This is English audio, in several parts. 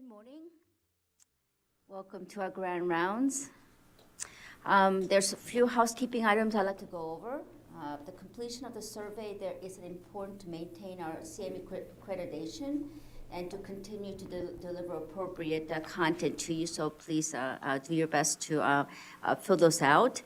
Good morning. Welcome to our grand rounds. There's a few housekeeping items I'd like to go over. The completion of the survey, there is important to maintain our CME accreditation and to continue to deliver appropriate content to you, so please do your best to fill those out.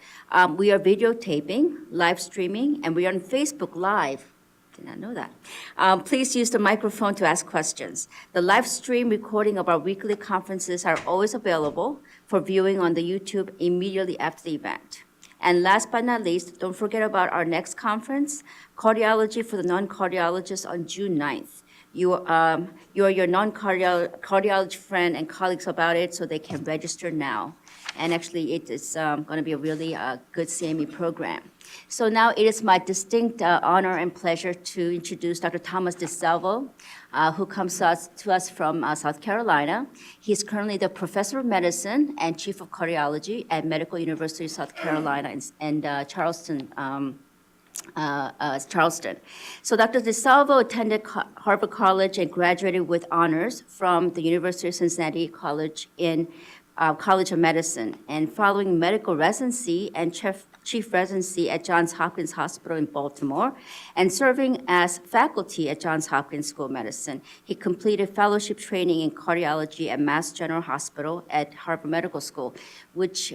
We are videotaping, live streaming, and we are on Facebook Live. Did not know that. Please use the microphone to ask questions. The live stream recording of our weekly conferences are always available for viewing on the YouTube immediately after the event. And last but not least, don't forget about our next conference, Cardiology for the Non-Cardiologists on June 9th. You are your non-cardiology friend and colleagues about it, so they can register now. And actually, it is going to be a really good CME program. So now it is my distinct honor and pleasure to introduce Dr. Thomas DeSalvo, who comes to us from South Carolina. He is currently the Professor of Medicine and Chief of Cardiology at Medical University of South Carolina in Charleston. So Dr. DeSalvo attended Harvard College and graduated with honors from the University of Cincinnati College in College of Medicine, and following medical residency and chief residency at Johns Hopkins Hospital in Baltimore, and serving as faculty at Johns Hopkins School of Medicine. He completed fellowship training in cardiology at Mass General Hospital at Harvard Medical School, which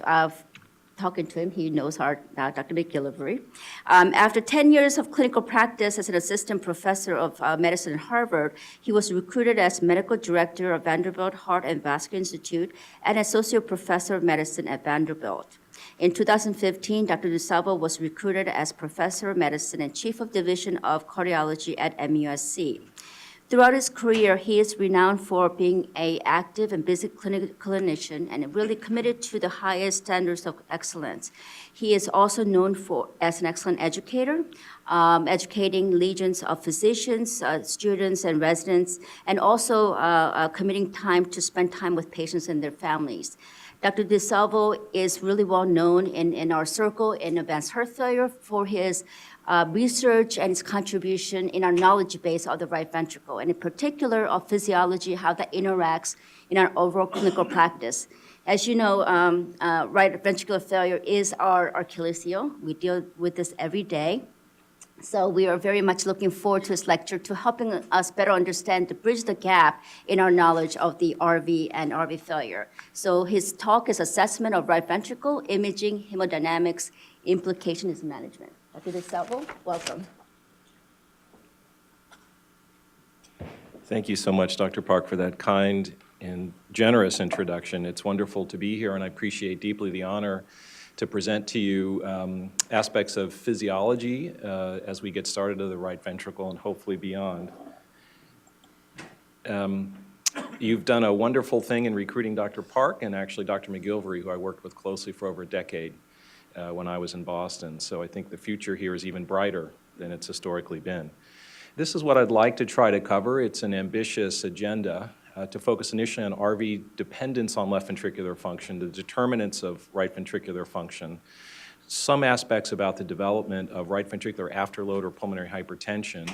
talking to him, he knows our Dr. McGillivray. After 10 years of clinical practice as an assistant professor of medicine at Harvard, he was recruited as medical director of Vanderbilt Heart and Vascular Institute and associate professor of medicine at Vanderbilt. In 2015, Dr. DeSalvo was recruited as professor of medicine and chief of division of cardiology at MUSC. Throughout his career, he is renowned for being an active and busy clinician and really committed to the highest standards of excellence. He is also known as an excellent educator, educating legions of physicians, students, and residents, and also committing time to spend time with patients and their families. Dr. DeSalvo is really well known in our circle in advanced heart failure for his research and its contribution in our knowledge base of the right ventricle, and in particular of physiology, how that interacts in our overall clinical practice. As you know, right ventricular failure is our Achilles heel. We deal with this every day. So we are very much looking forward to this lecture to helping us better understand, to bridge the gap in our knowledge of the RV and RV failure. So his talk is Assessment of Right Ventricle, Imaging, Hemodynamics, Implication is Management. Dr. DeSalvo, welcome. Thank you so much, Dr. Park, for that kind and generous introduction. It's wonderful to be here, and I appreciate deeply the honor to present to you aspects of physiology as we get started of the right ventricle and hopefully beyond. You've done a wonderful thing in recruiting Dr. Park and actually Dr. McGillivray, who I worked with closely for over a decade when I was in Boston. So I think the future here is even brighter than it's historically been. This is what I'd like to try to cover. It's an ambitious agenda to focus initially on RV dependence on left ventricular function, the determinants of right ventricular function, some aspects about the development of right ventricular afterload or pulmonary hypertension,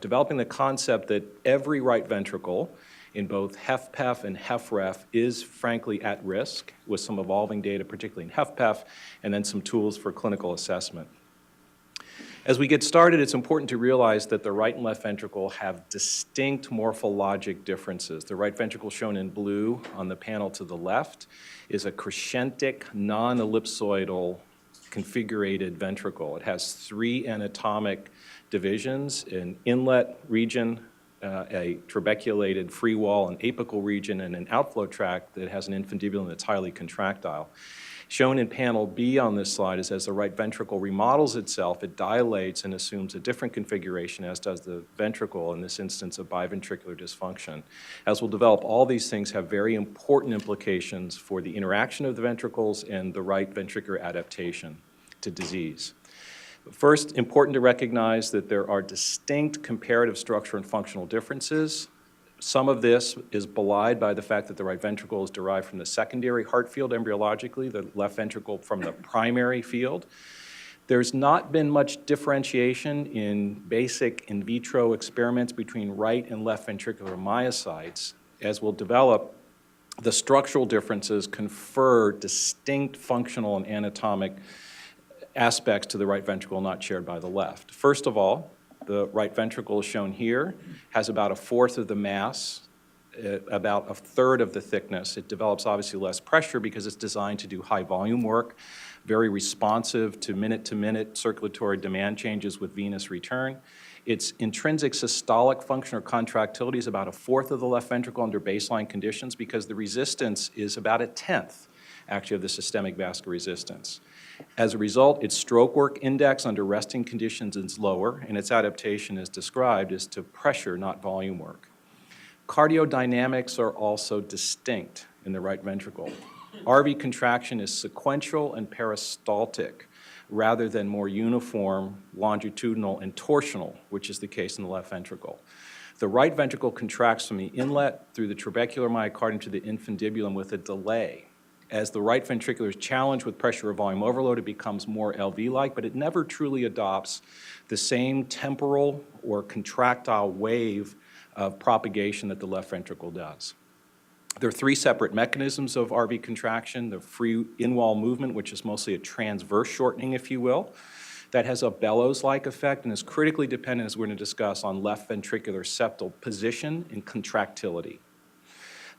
developing the concept that every right ventricle in both HFpEF and HFrEF is frankly at risk, with some evolving data, particularly in HFpEF, and then some tools for clinical assessment. As we get started, it's important to realize that the right and left ventricle have distinct morphologic differences. The right ventricle, shown in blue on the panel to the left, is a crescentic, non-ellipsoidal, configurated ventricle. It has three anatomic divisions: an inlet region, a trabeculated free wall, an apical region, and an outflow tract that has an infundibulum that's highly contractile. Shown in panel B on this slide is as the right ventricle remodels itself, it dilates and assumes a different configuration, as does the ventricle, in this instance of biventricular dysfunction. As we'll develop, all these things have very important implications for the interaction of the ventricles and the right ventricular adaptation to disease. First, important to recognize that there are distinct comparative structure and functional differences. Some of this is belied by the fact that the right ventricle is derived from the secondary heart field embryologically, the left ventricle from the primary field. There's not been much differentiation in basic in vitro experiments between right and left ventricular myocytes. as we'll develop, the structural differences confer distinct functional and anatomic aspects to the right ventricle not shared by the left. First of all, the right ventricle is shown here, has about a fourth of the mass, about a third of the thickness. It develops obviously less pressure because it's designed to do high volume work, very responsive to minute circulatory demand changes with venous return. Its intrinsic systolic function or contractility is about a fourth of the left ventricle under baseline conditions because the resistance is about a tenth, actually, of the systemic vascular resistance. As a result, its stroke work index under resting conditions is lower, and its adaptation is described as to pressure, not volume work. Cardiodynamics are also distinct in the right ventricle. RV contraction is sequential and peristaltic, rather than more uniform, longitudinal, and torsional, which is the case in the left ventricle. The right ventricle contracts from the inlet through the trabecular myocardium to the infundibulum with a delay. As the right ventricular is challenged with pressure or volume overload, it becomes more LV-like, but it never truly adopts the same temporal or contractile wave of propagation that the left ventricle does. There are three separate mechanisms of RV contraction: the free in-wall movement, which is mostly a transverse shortening, if you will, that has a bellows-like effect and is critically dependent, as we're going to discuss, on left ventricular septal position and contractility.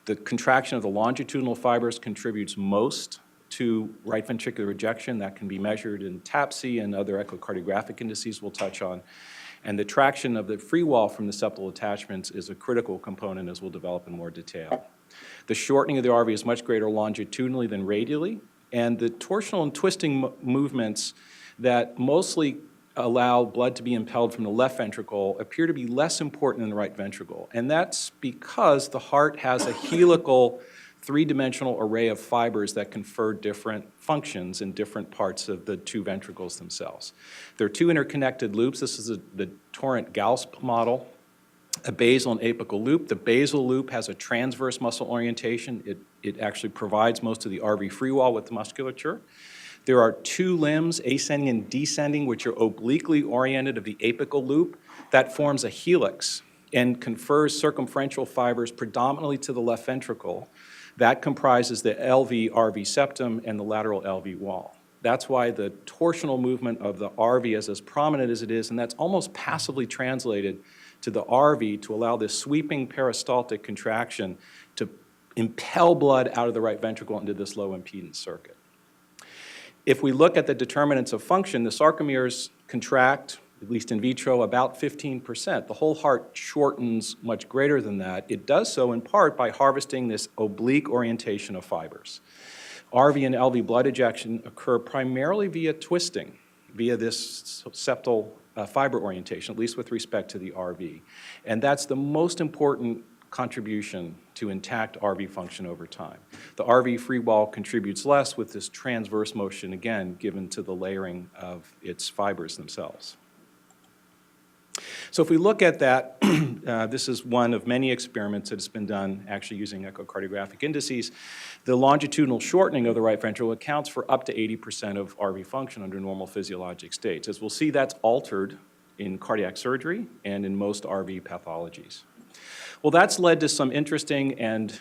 The contraction of the longitudinal fibers contributes most to right ventricular ejection. That can be measured in TAPSE and other echocardiographic indices we'll touch on. And the traction of the free wall from the septal attachments is a critical component, as we'll develop in more detail. The shortening of the RV is much greater longitudinally than radially, and the torsional and twisting movements that mostly allow blood to be impelled from the left ventricle appear to be less important in the right ventricle. And that's because the heart has a helical three-dimensional array of fibers that confer different functions in different parts of the two ventricles themselves. There are two interconnected loops. This is the Torrent-Gausp model, a basal and apical loop. The basal loop has a transverse muscle orientation. It actually provides most of the RV free wall with the musculature. There are two limbs, ascending and descending, which are obliquely oriented of the apical loop. That forms a helix and confers circumferential fibers predominantly to the left ventricle. That comprises the LV-RV septum and the lateral LV wall. That's why the torsional movement of the RV is as prominent as it is, and that's almost passively translated to the RV to allow this sweeping peristaltic contraction to impel blood out of the right ventricle into this low impedance circuit. If we look at the determinants of function, the sarcomeres contract, at least in vitro, about 15%. The whole heart shortens much greater than that. It does so in part by harvesting this oblique orientation of fibers. RV and LV blood ejection occur primarily via twisting, via this septal fiber orientation, at least with respect to the RV. And that's the most important contribution to intact RV function over time. The RV free wall contributes less with this transverse motion, again, given to the layering of its fibers themselves. So if we look at that, this is one of many experiments that has been done actually using echocardiographic indices. The longitudinal shortening of the right ventricle accounts for up to 80% of RV function under normal physiologic states. As we'll see, that's altered in cardiac surgery and in most RV pathologies. Well, that's led to some interesting and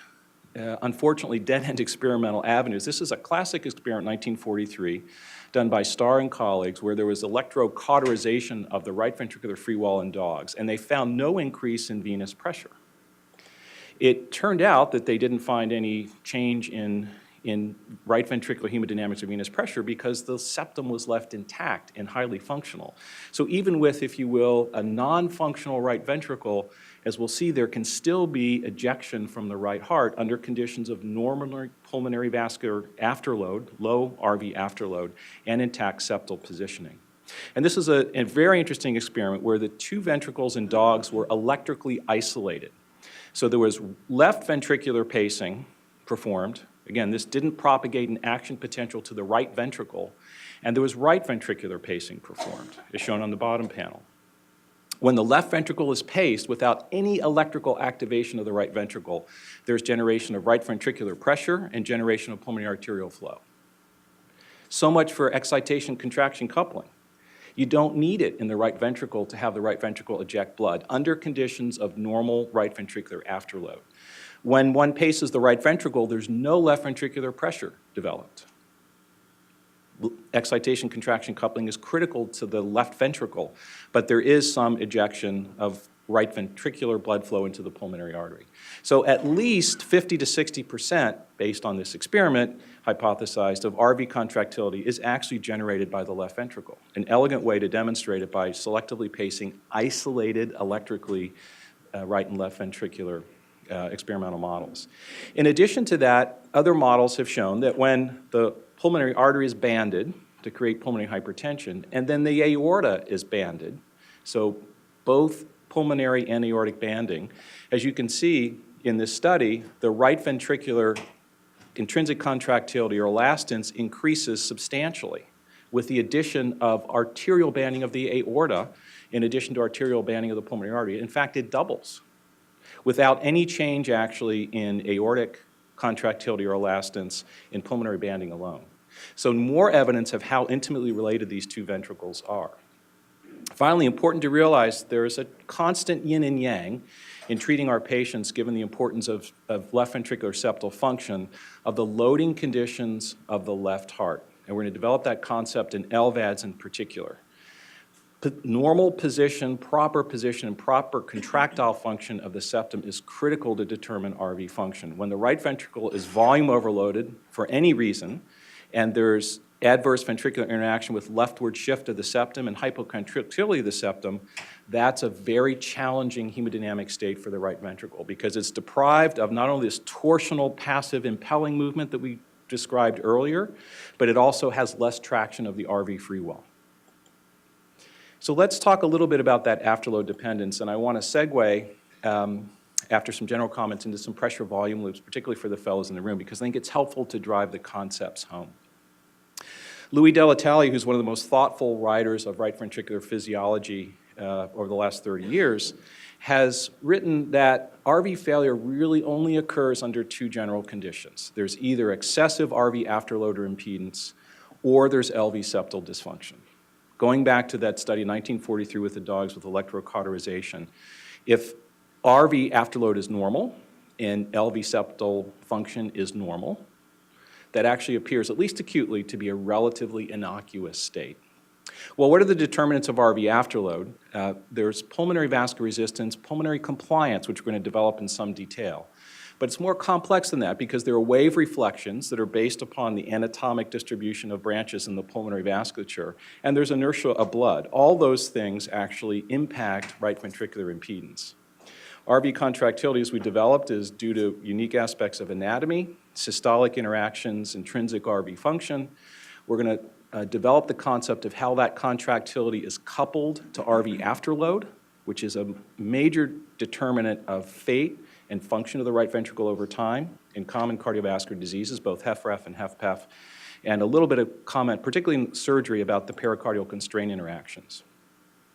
unfortunately dead-end experimental avenues. This is a classic experiment, 1943, done by Starr and colleagues, where there was electrocauterization of the right ventricular free wall in dogs, and they found no increase in venous pressure. It turned out that they didn't find any change in right ventricular hemodynamics or venous pressure because the septum was left intact and highly functional. So even with, if you will, a non-functional right ventricle, as we'll see, there can still be ejection from the right heart under conditions of normal pulmonary vascular afterload, low RV afterload, and intact septal positioning. And this is a very interesting experiment where the two ventricles in dogs were electrically isolated. So there was left ventricular pacing performed. Again, this didn't propagate an action potential to the right ventricle, and there was right ventricular pacing performed, as shown on the bottom panel. When the left ventricle is paced without any electrical activation of the right ventricle, there's generation of right ventricular pressure and generation of pulmonary arterial flow. So much for excitation-contraction coupling. You don't need it in the right ventricle to have the right ventricle eject blood under conditions of normal right ventricular afterload. When one paces the right ventricle, there's no left ventricular pressure developed. Excitation contraction coupling is critical to the left ventricle, but there is some ejection of right ventricular blood flow into the pulmonary artery. So at least 50 to 60%, based on this experiment, hypothesized, of RV contractility is actually generated by the left ventricle. An elegant way to demonstrate it by selectively pacing isolated electrically right and left ventricular experimental models. In addition to that, other models have shown that when the pulmonary artery is banded to create pulmonary hypertension, and then the aorta is banded, so both pulmonary and aortic banding, as you can see in this study, the right ventricular intrinsic contractility or elastance increases substantially with the addition of arterial banding of the aorta in addition to arterial banding of the pulmonary artery. In fact, it doubles without any change actually in aortic contractility or elastance in pulmonary banding alone. So more evidence of how intimately related these two ventricles are. Finally, important to realize there is a constant yin and yang in treating our patients given the importance of left ventricular septal function of the loading conditions of the left heart. And we're going to develop that concept in LVADs in particular. Normal position, and proper contractile function of the septum is critical to determine RV function. When the right ventricle is volume overloaded for any reason, and there's adverse ventricular interaction with leftward shift of the septum and hypocontractility of the septum, that's a very challenging hemodynamic state for the right ventricle because it's deprived of not only this torsional passive impelling movement that we described earlier, but it also has less traction of the RV free wall. So let's talk a little bit about that afterload dependence, and I want to segue after some general comments into some pressure volume loops, particularly for the fellows in the room, because I think it's helpful to drive the concepts home. Louis Delatale, who's one of the most thoughtful writers of right ventricular physiology over the last 30 years, has written that RV failure really only occurs under two general conditions. There's either excessive RV afterload or impedance, or there's LV septal dysfunction. Going back to that study in 1943 with the dogs with electrocauterization, if RV afterload is normal and LV septal function is normal, that actually appears, at least acutely, to be a relatively innocuous state. Well, what are the determinants of RV afterload? There's pulmonary vascular resistance, pulmonary compliance, which we're going to develop in some detail. But it's more complex than that because there are wave reflections that are based upon the anatomic distribution of branches in the pulmonary vasculature, and there's inertia of blood. All those things actually impact right ventricular impedance. RV contractility, as we developed, is due to unique aspects of anatomy, systolic interactions, intrinsic RV function. We're going to develop the concept of how that contractility is coupled to RV afterload, which is a major determinant of fate and function of the right ventricle over time in common cardiovascular diseases, both HFrEF and HFpEF, and a little bit of comment, particularly in surgery, about the pericardial constraint interactions.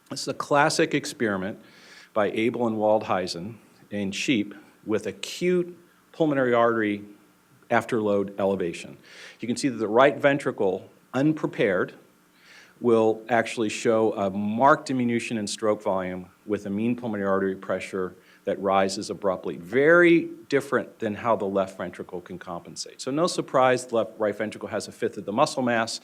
This is a classic experiment by Abel and Waldheisen in sheep with acute pulmonary artery afterload elevation. You can see that the right ventricle, unprepared, will actually show a marked diminution in stroke volume with a mean pulmonary artery pressure that rises abruptly. Very different than how the left ventricle can compensate. So no surprise, the right ventricle has a fifth of the muscle mass.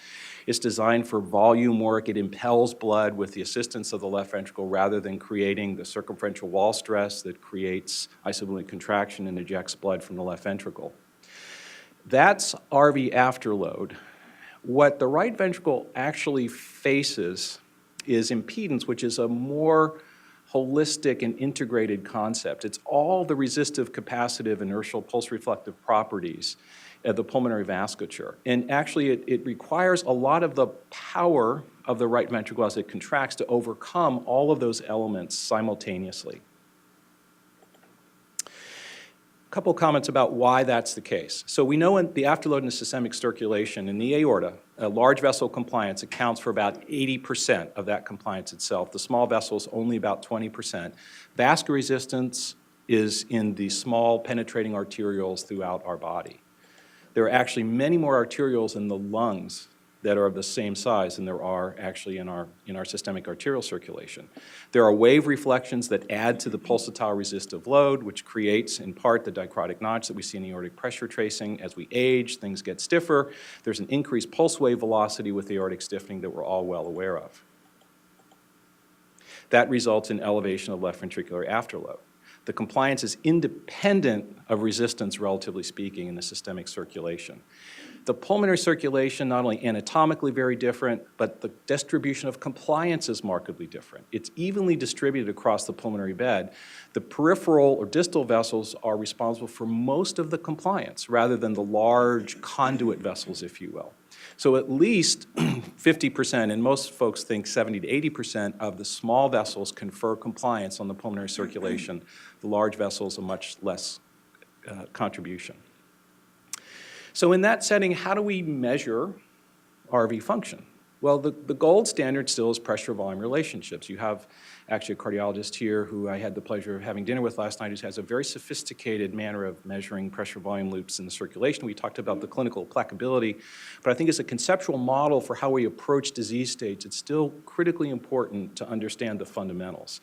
It's designed for volume work. It impels blood with the assistance of the left ventricle rather than creating the circumferential wall stress that creates isovolemic contraction and ejects blood from the left ventricle. That's RV afterload. What the right ventricle actually faces is impedance, which is a more holistic and integrated concept. It's all the resistive, capacitive, inertial, pulse-reflective properties of the pulmonary vasculature. And actually, it requires a lot of the power of the right ventricle as it contracts to overcome all of those elements simultaneously. A couple comments about why that's the case. So we know in the afterload in the systemic circulation in the aorta, a large vessel compliance accounts for about 80% of that compliance itself. The small vessels only about 20%. Vascular resistance is in the small penetrating arterioles throughout our body. There are actually many more arterioles in the lungs that are of the same size than there are actually in our systemic arterial circulation. There are wave reflections that add to the pulsatile resistive load, which creates in part the dicrotic notch that we see in aortic pressure tracing. As we age, things get stiffer. There's an increased pulse wave velocity with aortic stiffening that we're all well aware of. That results in elevation of left ventricular afterload. The compliance is independent of resistance, relatively speaking, in the systemic circulation. The pulmonary circulation, not only anatomically very different, but the distribution of compliance is markedly different. It's evenly distributed across the pulmonary bed. The peripheral or distal vessels are responsible for most of the compliance, rather than the large conduit vessels, if you will. So at least 50%, and most folks think 70 to 80% of the small vessels confer compliance on the pulmonary circulation. The large vessels, a much less contribution. So in that setting, how do we measure RV function? Well, the gold standard still is pressure-volume relationships. You have actually a cardiologist here who I had the pleasure of having dinner with last night who has a very sophisticated manner of measuring pressure-volume loops in the circulation. We talked about the clinical applicability, but I think as a conceptual model for how we approach disease states, it's still critically important to understand the fundamentals.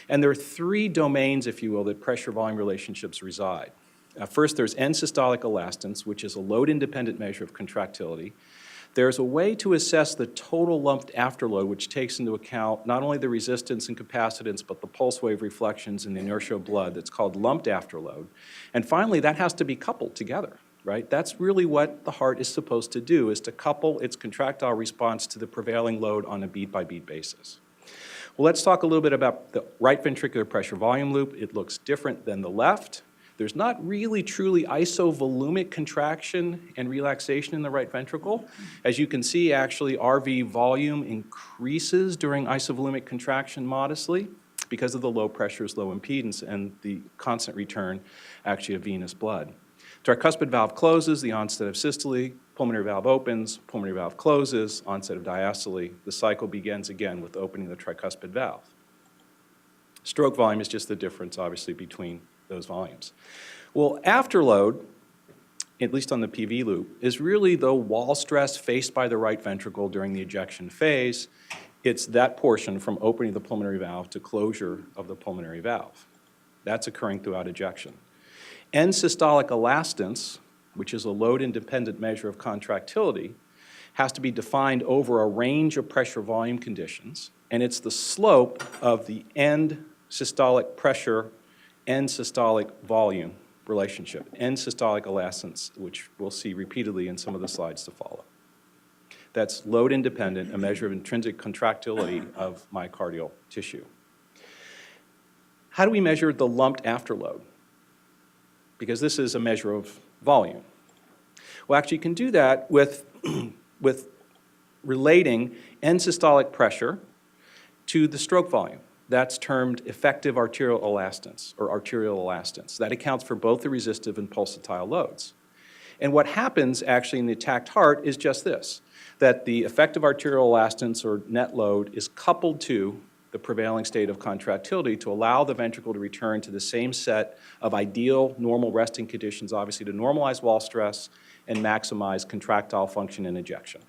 And there are three domains, if you will, that pressure-volume relationships reside. First, there's end-systolic elastance, which is a load-independent measure of contractility. There's a way to assess the total lumped afterload, which takes into account not only the resistance and capacitance, but the pulse wave reflections and the inertia of blood. That's called lumped afterload. And finally, that has to be coupled together, right? That's really what the heart is supposed to do, is to couple its contractile response to the prevailing load on a beat-by-beat basis. Well, let's talk a little bit about the right ventricular pressure volume loop. It looks different than the left. There's not really truly isovolumic contraction and relaxation in the right ventricle. As you can see, actually, RV volume increases during isovolumic contraction modestly because of the low pressures, low impedance, and the constant return, actually, of venous blood. Tricuspid valve closes, the onset of systole, pulmonary valve opens, pulmonary valve closes, onset of diastole. The cycle begins again with opening the tricuspid valve. Stroke volume is just the difference, obviously, between those volumes. Well, afterload, at least on the PV loop, is really the wall stress faced by the right ventricle during the ejection phase. It's that portion from opening the pulmonary valve to closure of the pulmonary valve. That's occurring throughout ejection. End systolic elastance, which is a load-independent measure of contractility, has to be defined over a range of pressure volume conditions, and it's the slope of the end systolic pressure, end systolic volume relationship, end systolic elastance, which we'll see repeatedly in some of the slides to follow. That's load independent, a measure of intrinsic contractility of myocardial tissue. How do we measure the lumped afterload? Because this is a measure of volume. Well, actually, you can do that with relating end systolic pressure to the stroke volume. That's termed effective arterial elastance, or arterial elastance. That accounts for both the resistive and pulsatile loads. And what happens actually in the attacked heart is just this, that the effective arterial elastance, or net load, is coupled to the prevailing state of contractility to allow the ventricle to return to the same set of ideal normal resting conditions, obviously to normalize wall stress and maximize contractile function and ejection.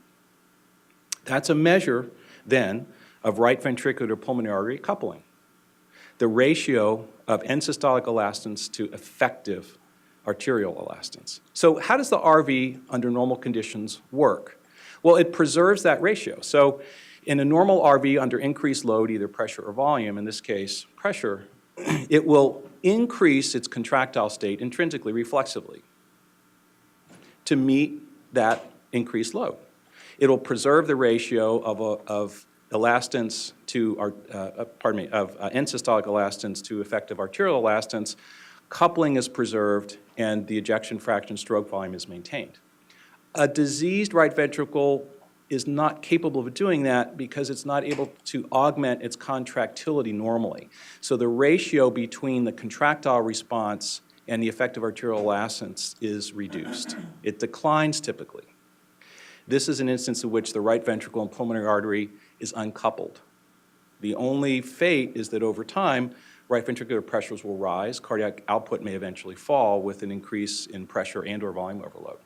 That's a measure, then, of right ventricular pulmonary artery coupling, the ratio of end systolic elastance to effective arterial elastance. So how does the RV under normal conditions work? Well, it preserves that ratio. So in a normal RV under increased load, either pressure or volume, in this case pressure, it will increase its contractile state intrinsically, reflexively, to meet that increased load. It'll preserve the ratio of elastance to, end systolic elastance to effective arterial elastance. Coupling is preserved, and the ejection fraction stroke volume is maintained. A diseased right ventricle is not capable of doing that because it's not able to augment its contractility normally. So the ratio between the contractile response and the effective arterial elastance is reduced. It declines typically. This is an instance in which the right ventricle and pulmonary artery is uncoupled. The only fate is that over time, right ventricular pressures will rise, cardiac output may eventually fall with an increase in pressure and or volume overload.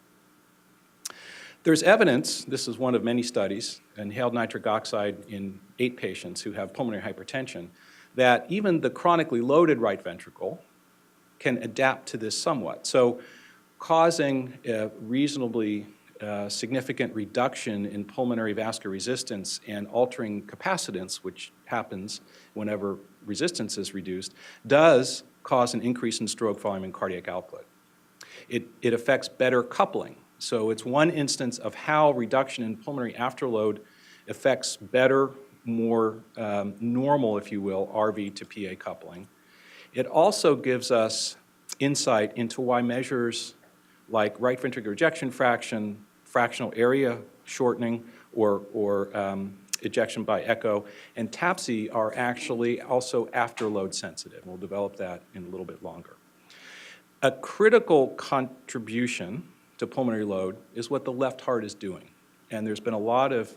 There's evidence, this is one of many studies, inhaled nitric oxide in 8 patients who have pulmonary hypertension, that even the chronically loaded right ventricle can adapt to this somewhat. So causing a reasonably significant reduction in pulmonary vascular resistance and altering capacitance, which happens whenever resistance is reduced, does cause an increase in stroke volume and cardiac output. It affects better coupling. So it's one instance of how reduction in pulmonary afterload affects better, more normal, if you will, RV to PA coupling. It also gives us insight into why measures like right ventricular ejection fraction, fractional area shortening, or ejection by echo, and TAPSE are actually also afterload sensitive. We'll develop that in a little bit longer. A critical contribution to pulmonary load is what the left heart is doing. And there's been a lot of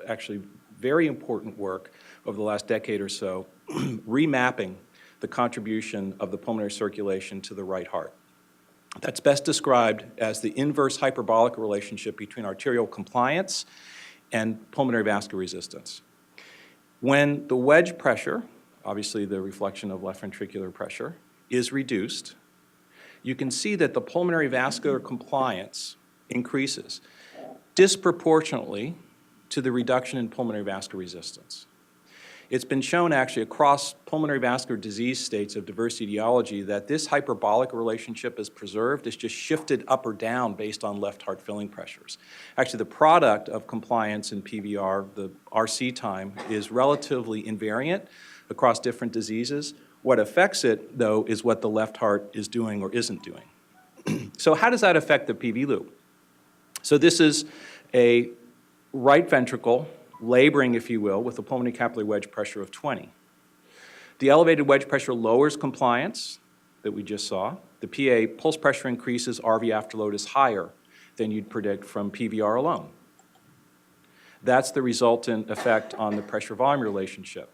actually very important work over the last decade or so remapping the contribution of the pulmonary circulation to the right heart. That's best described as the inverse hyperbolic relationship between arterial compliance and pulmonary vascular resistance. When the wedge pressure, obviously the reflection of left ventricular pressure, is reduced, you can see that the pulmonary vascular compliance increases disproportionately to the reduction in pulmonary vascular resistance. It's been shown actually across pulmonary vascular disease states of diverse etiology that this hyperbolic relationship is preserved. It's just shifted up or down based on left heart filling pressures. Actually, the product of compliance in PVR, the RC time, is relatively invariant across different diseases. What affects it, though, is what the left heart is doing or isn't doing. So how does that affect the PV loop? So this is a right ventricle laboring, if you will, with a pulmonary capillary wedge pressure of 20. The elevated wedge pressure lowers compliance that we just saw. The PA pulse pressure increases, RV afterload is higher than you'd predict from PVR alone. That's the resultant effect on the pressure-volume relationship.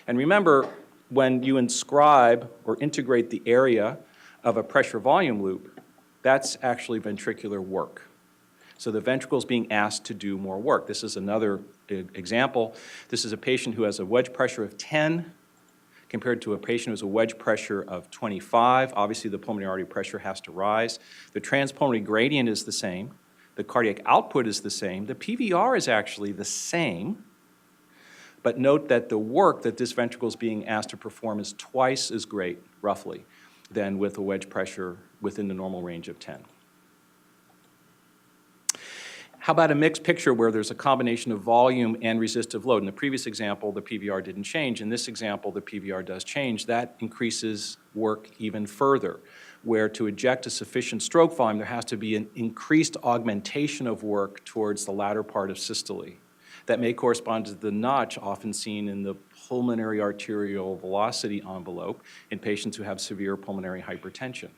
And remember, when you inscribe or integrate the area of a pressure-volume loop, that's actually ventricular work. So the ventricle is being asked to do more work. This is another example. This is a patient who has a wedge pressure of 10 compared to a patient who has a wedge pressure of 25. Obviously, the pulmonary artery pressure has to rise. The transpulmonary gradient is the same. The cardiac output is the same. The PVR is actually the same. But note that the work that this ventricle is being asked to perform is twice as great, roughly, than with a wedge pressure within the normal range of 10. How about a mixed picture where there's a combination of volume and resistive load? In the previous example, the PVR didn't change. In this example, the PVR does change. That increases work even further, where to eject a sufficient stroke volume, there has to be an increased augmentation of work towards the latter part of systole. That may correspond to the notch often seen in the pulmonary arterial velocity envelope in patients who have severe pulmonary hypertension.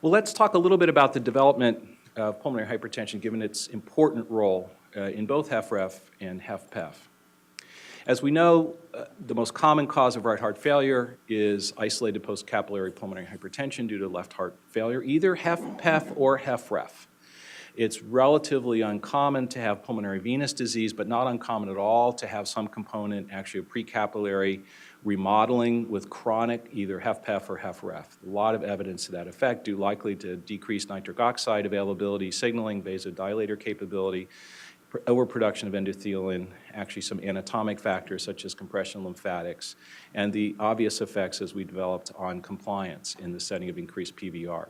Well, let's talk a little bit about the development of pulmonary hypertension given its important role in both HFrEF and HFpEF. As we know, the most common cause of right heart failure is isolated postcapillary pulmonary hypertension due to left heart failure, either HFpEF or HFrEF. It's relatively uncommon to have pulmonary venous disease, but not uncommon at all to have some component actually of precapillary remodeling with chronic either HFpEF or HFrEF. A lot of evidence to that effect, due likely to decreased nitric oxide availability, signaling, vasodilator capability, overproduction of endothelin, actually some anatomic factors such as compression lymphatics, and the obvious effects as we developed on compliance in the setting of increased PVR.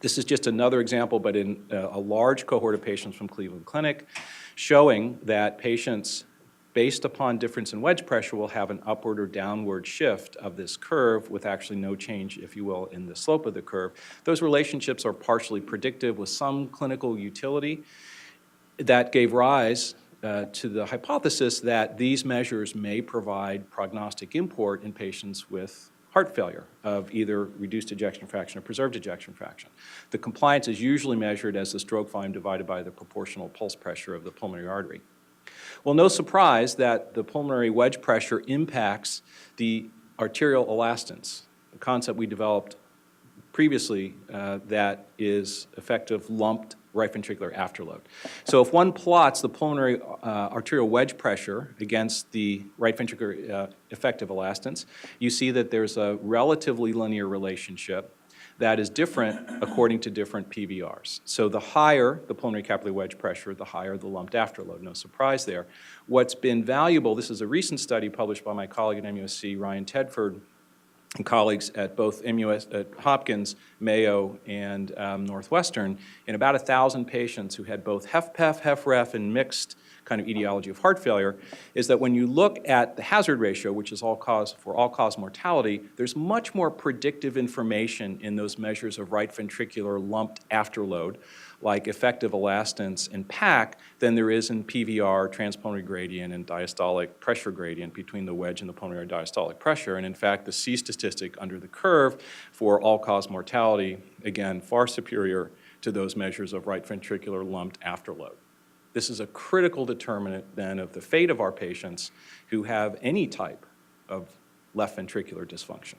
This is just another example, but in a large cohort of patients from Cleveland Clinic, showing that patients, based upon difference in wedge pressure, will have an upward or downward shift of this curve with actually no change, if you will, in the slope of the curve. Those relationships are partially predictive with some clinical utility that gave rise to the hypothesis that these measures may provide prognostic import in patients with heart failure of either reduced ejection fraction or preserved ejection fraction. The compliance is usually measured as the stroke volume divided by the proportional pulse pressure of the pulmonary artery. Well, no surprise that the pulmonary wedge pressure impacts the arterial elastance, the concept we developed previously that is effective lumped right ventricular afterload. So if one plots the pulmonary arterial wedge pressure against the right ventricular effective elastance, you see that there's a relatively linear relationship that is different according to different PVRs. So the higher the pulmonary capillary wedge pressure, the higher the lumped afterload. No surprise there. What's been valuable, this is a recent study published by my colleague at MUSC, Ryan Tedford, and colleagues at both at Hopkins, Mayo, and Northwestern, in about 1,000 patients who had both HFpEF, HFrEF, and mixed kind of etiology of heart failure, is that when you look at the hazard ratio, which is all-cause mortality, there's much more predictive information in those measures of right ventricular lumped afterload, like effective elastance and PAC, than there is in PVR, transpulmonary gradient, and diastolic pressure gradient between the wedge and the pulmonary diastolic pressure. And in fact, the C statistic under the curve for all-cause mortality, again, far superior to those measures of right ventricular lumped afterload. This is a critical determinant then of the fate of our patients who have any type of left ventricular dysfunction.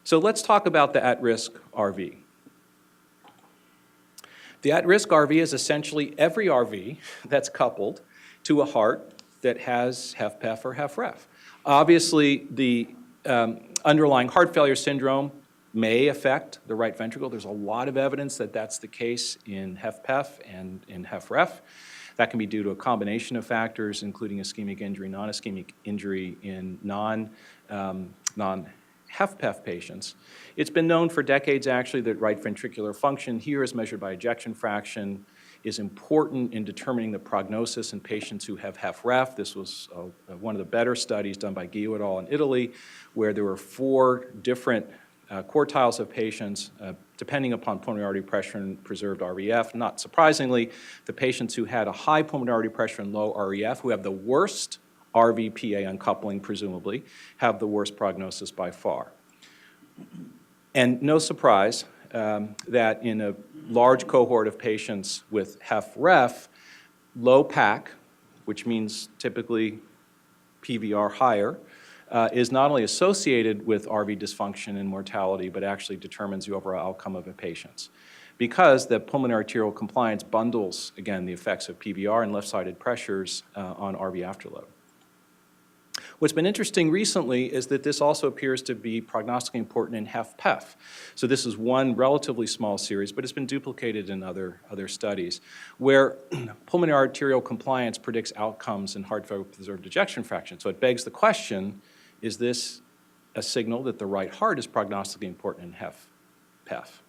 So let's talk about the at-risk RV. The at-risk RV is essentially every RV that's coupled to a heart that has HFpEF or HFrEF. Obviously, the underlying heart failure syndrome may affect the right ventricle. There's a lot of evidence that that's the case in HFpEF and in HFrEF. That can be due to a combination of factors, including ischemic injury, non-ischemic injury in non-HFpEF patients. It's been known for decades, actually, that right ventricular function here as measured by ejection fraction is important in determining the prognosis in patients who have HFrEF. This was one of the better studies done by Guillot et al. In Italy, where there were 4 different quartiles of patients, depending upon pulmonary artery pressure and preserved REF. Not surprisingly, the patients who had a high pulmonary artery pressure and low REF, who have the worst RVPA uncoupling, presumably, have the worst prognosis by far. And no surprise that in a large cohort of patients with HFrEF, low PAC, which means typically PVR higher, is not only associated with RV dysfunction and mortality, but actually determines the overall outcome of a patient. Because the pulmonary arterial compliance bundles, again, the effects of PVR and left-sided pressures on RV afterload. What's been interesting recently is that this also appears to be prognostically important in HFpEF. So this is one relatively small series, but it's been duplicated in other studies, where pulmonary arterial compliance predicts outcomes in heart failure with preserved ejection fraction. So it begs the question, is this a signal that the right heart is prognostically important in HFpEF?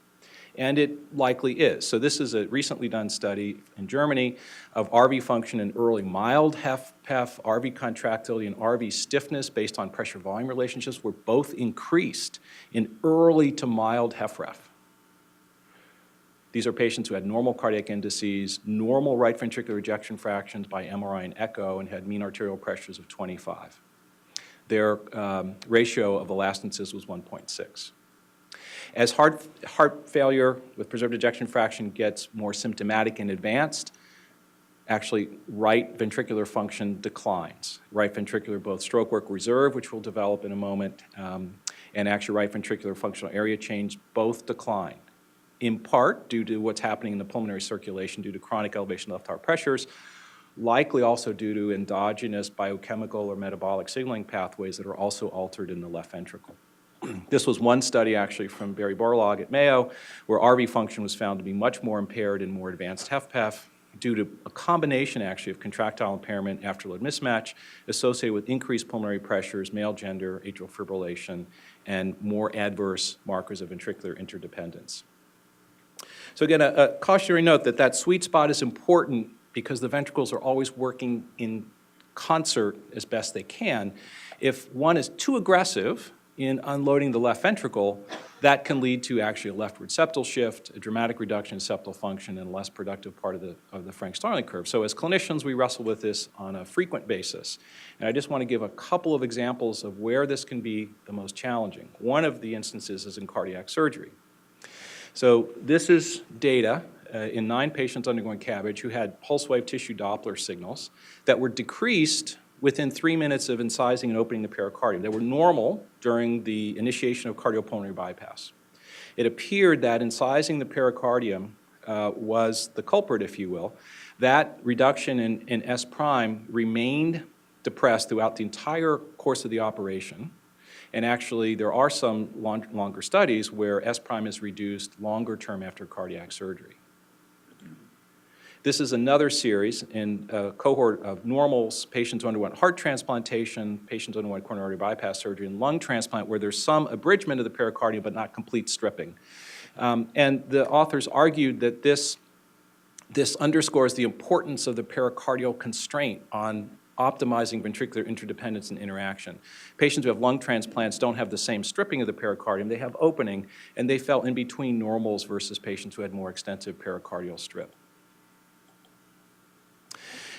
And it likely is. So this is a recently done study in Germany of RV function in early mild HFpEF, RV contractility, and RV stiffness based on pressure-volume relationships were both increased in early to mild HFrEF. These are patients who had normal cardiac indices, normal right ventricular ejection fractions by MRI and echo, and had mean arterial pressures of 25. Their ratio of elastances was 1.6. As heart failure with preserved ejection fraction gets more symptomatic and advanced, actually right ventricular function declines. Right ventricular both stroke work reserve, which we'll develop in a moment, and actually right ventricular functional area change both decline, in part due to what's happening in the pulmonary circulation due to chronic elevation of left heart pressures, likely also due to endogenous biochemical or metabolic signaling pathways that are also altered in the left ventricle. This was one study actually from Barry Borlaug at Mayo, where RV function was found to be much more impaired in more advanced HFpEF due to a combination actually of contractile impairment, afterload mismatch associated with increased pulmonary pressures, male gender, atrial fibrillation, and more adverse markers of ventricular interdependence. So again, a cautionary note that that sweet spot is important because the ventricles are always working in concert as best they can. If one is too aggressive in unloading the left ventricle, that can lead to actually a leftward septal shift, a dramatic reduction in septal function, and a less productive part of the Frank-Starling curve. So as clinicians, we wrestle with this on a frequent basis. And I just want to give a couple of examples of where this can be the most challenging. One of the instances is in cardiac surgery. So this is data in 9 patients undergoing CABG who had pulse wave tissue Doppler signals that were decreased within 3 minutes of incising and opening the pericardium. They were normal during the initiation of cardiopulmonary bypass. It appeared that incising the pericardium was the culprit, if you will. That reduction in S prime remained depressed throughout the entire course of the operation. And actually, there are some longer studies where S prime is reduced longer term after cardiac surgery. This is another series in a cohort of normals, patients who underwent heart transplantation, patients who underwent coronary bypass surgery, and lung transplant, where there's some abridgment of the pericardium but not complete stripping. And the authors argued that this underscores the importance of the pericardial constraint on optimizing ventricular interdependence and interaction. Patients who have lung transplants don't have the same stripping of the pericardium, they have opening, and they fell in between normals versus patients who had more extensive pericardial strip.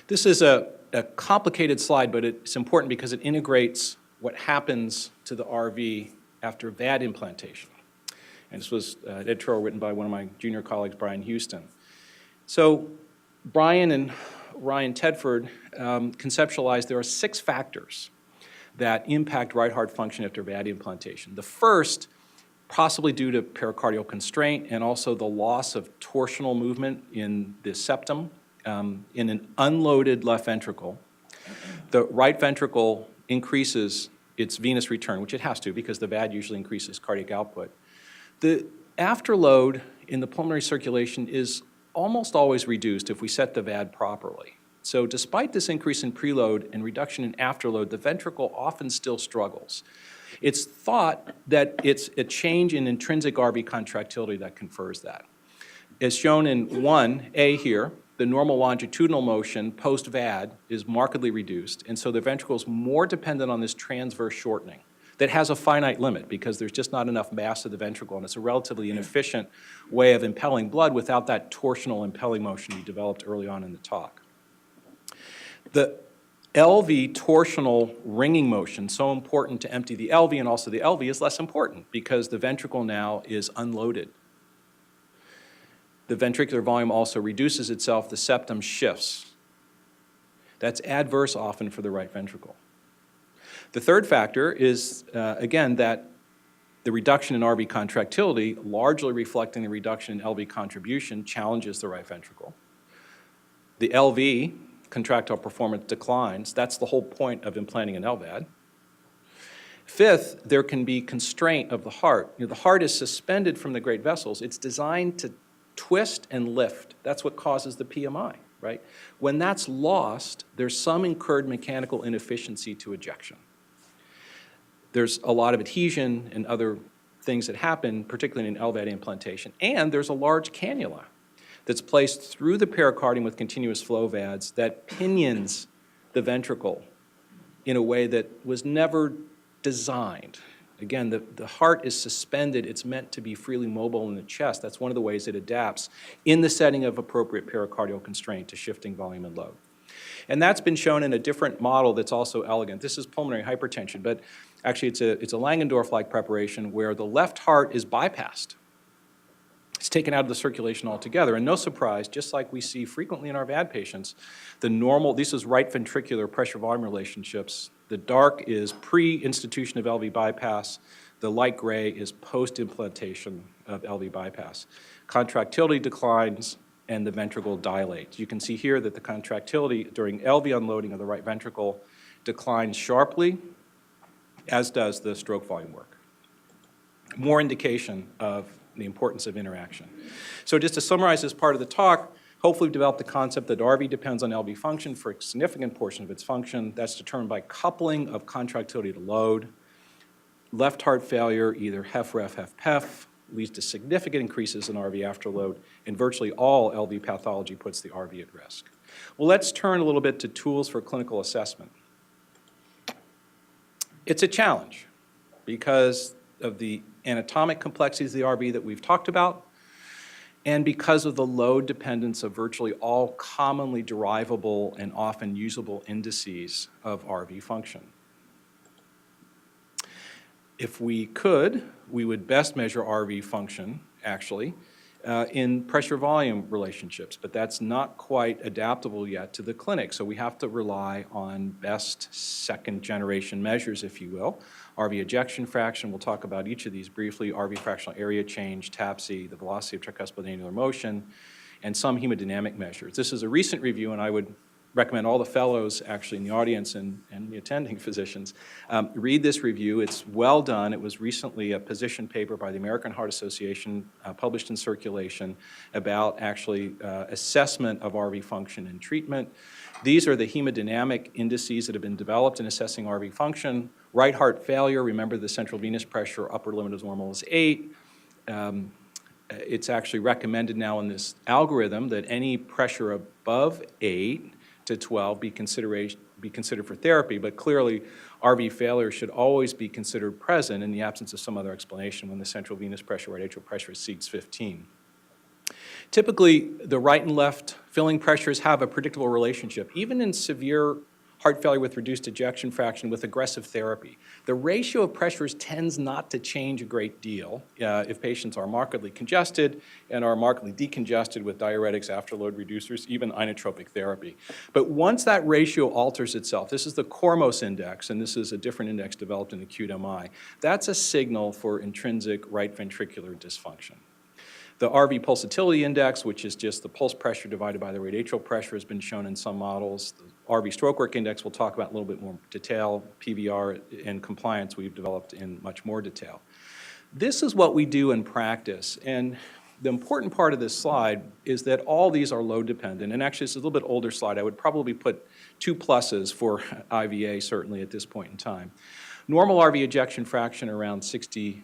This is a complicated slide, but it's important because it integrates what happens to the RV after VAD implantation. And this was an editorial written by one of my junior colleagues, Brian Houston. So Brian and Ryan Tedford conceptualized there are 6 factors that impact right heart function after VAD implantation. The first, possibly due to pericardial constraint and also the loss of torsional movement in the septum in an unloaded left ventricle. The right ventricle increases its venous return, which it has to because the VAD usually increases cardiac output. The afterload in the pulmonary circulation is almost always reduced if we set the VAD properly. So despite this increase in preload and reduction in afterload, the ventricle often still struggles. It's thought that it's a change in intrinsic RV contractility that confers that. As shown in 1A here, the normal longitudinal motion post-VAD is markedly reduced, and so the ventricle is more dependent on this transverse shortening that has a finite limit because there's just not enough mass of the ventricle, and it's a relatively inefficient way of impelling blood without that torsional impelling motion you developed early on in the talk. The LV torsional ringing motion, so important to empty the LV, and also the LV is less important because the ventricle now is unloaded. The ventricular volume also reduces itself, the septum shifts. That's adverse often for the right ventricle. The third factor is, again, that the reduction in RV contractility, largely reflecting the reduction in LV contribution, challenges the right ventricle. The LV, contractile performance, declines. That's the whole point of implanting an LVAD. Fifth, there can be constraint of the heart. The heart is suspended from the great vessels. It's designed to twist and lift. That's what causes the PMI, right? When that's lost, there's some incurred mechanical inefficiency to ejection. There's a lot of adhesion and other things that happen, particularly in LVAD implantation, and there's a large cannula that's placed through the pericardium with continuous flow VADs that pinions the ventricle in a way that was never designed. Again, the heart is suspended. It's meant to be freely mobile in the chest. That's one of the ways it adapts in the setting of appropriate pericardial constraint to shifting volume and load. And that's been shown in a different model that's also elegant. This is pulmonary hypertension, but actually it's a Langendorf-like preparation where the left heart is bypassed. It's taken out of the circulation altogether. And no surprise, just like we see frequently in our VAD patients, this is right ventricular pressure-volume relationships. The dark is pre-institution of LV bypass. The light gray is post-implantation of LV bypass. Contractility declines and the ventricle dilates. You can see here that the contractility during LV unloading of the right ventricle declines sharply, as does the stroke volume work. More indication of the importance of interaction. So just to summarize this part of the talk, hopefully we've developed the concept that RV depends on LV function for a significant portion of its function. That's determined by coupling of contractility to load. Left heart failure, either HFrEF, HFpEF, leads to significant increases in RV afterload, and virtually all LV pathology puts the RV at risk. Well, let's turn a little bit to tools for clinical assessment. It's a challenge because of the anatomic complexities of the RV that we've talked about, and because of the load dependence of virtually all commonly derivable and often usable indices of RV function. If we could, we would best measure RV function, actually, in pressure-volume relationships, but that's not quite adaptable yet to the clinic. So we have to rely on best second-generation measures, if you will. RV ejection fraction, we'll talk about each of these briefly, RV fractional area change, TAPSE, the velocity of tricuspid annular motion, and some hemodynamic measures. This is a recent review, and I would recommend all the fellows actually in the audience and the attending physicians read this review. It's well done. It was recently a position paper by the American Heart Association published in Circulation about actually assessment of RV function and treatment. These are the hemodynamic indices that have been developed in assessing RV function. Right heart failure, remember the central venous pressure, upper limit of normal is 8. It's actually recommended now in this algorithm that any pressure above 8 to 12 be considered for therapy, but clearly RV failure should always be considered present in the absence of some other explanation when the central venous pressure, right atrial pressure exceeds 15. Typically, the right and left filling pressures have a predictable relationship, even in severe heart failure with reduced ejection fraction with aggressive therapy. The ratio of pressures tends not to change a great deal if patients are markedly congested and are markedly decongested with diuretics, afterload reducers, even inotropic therapy. But once that ratio alters itself, this is the Cormos index, and this is a different index developed in acute MI, that's a signal for intrinsic right ventricular dysfunction. The RV pulsatility index, which is just the pulse pressure divided by the right atrial pressure, has been shown in some models. The RV stroke work index we'll talk about in a little bit more detail. PVR and compliance we've developed in much more detail. This is what we do in practice, and the important part of this slide is that all these are load dependent, and actually it's a little bit older slide. I would probably put 2 pluses for IVA certainly at this point in time. Normal RV ejection fraction around 60%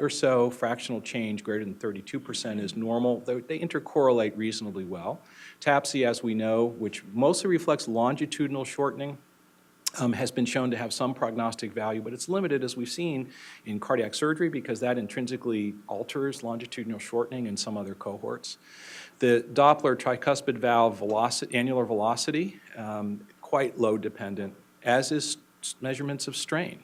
or so, fractional change greater than 32% is normal. They intercorrelate reasonably well. TAPSE, as we know, which mostly reflects longitudinal shortening, has been shown to have some prognostic value, but it's limited, as we've seen in cardiac surgery, because that intrinsically alters longitudinal shortening in some other cohorts. The Doppler tricuspid valve annular velocity, quite load dependent, as is measurements of strain.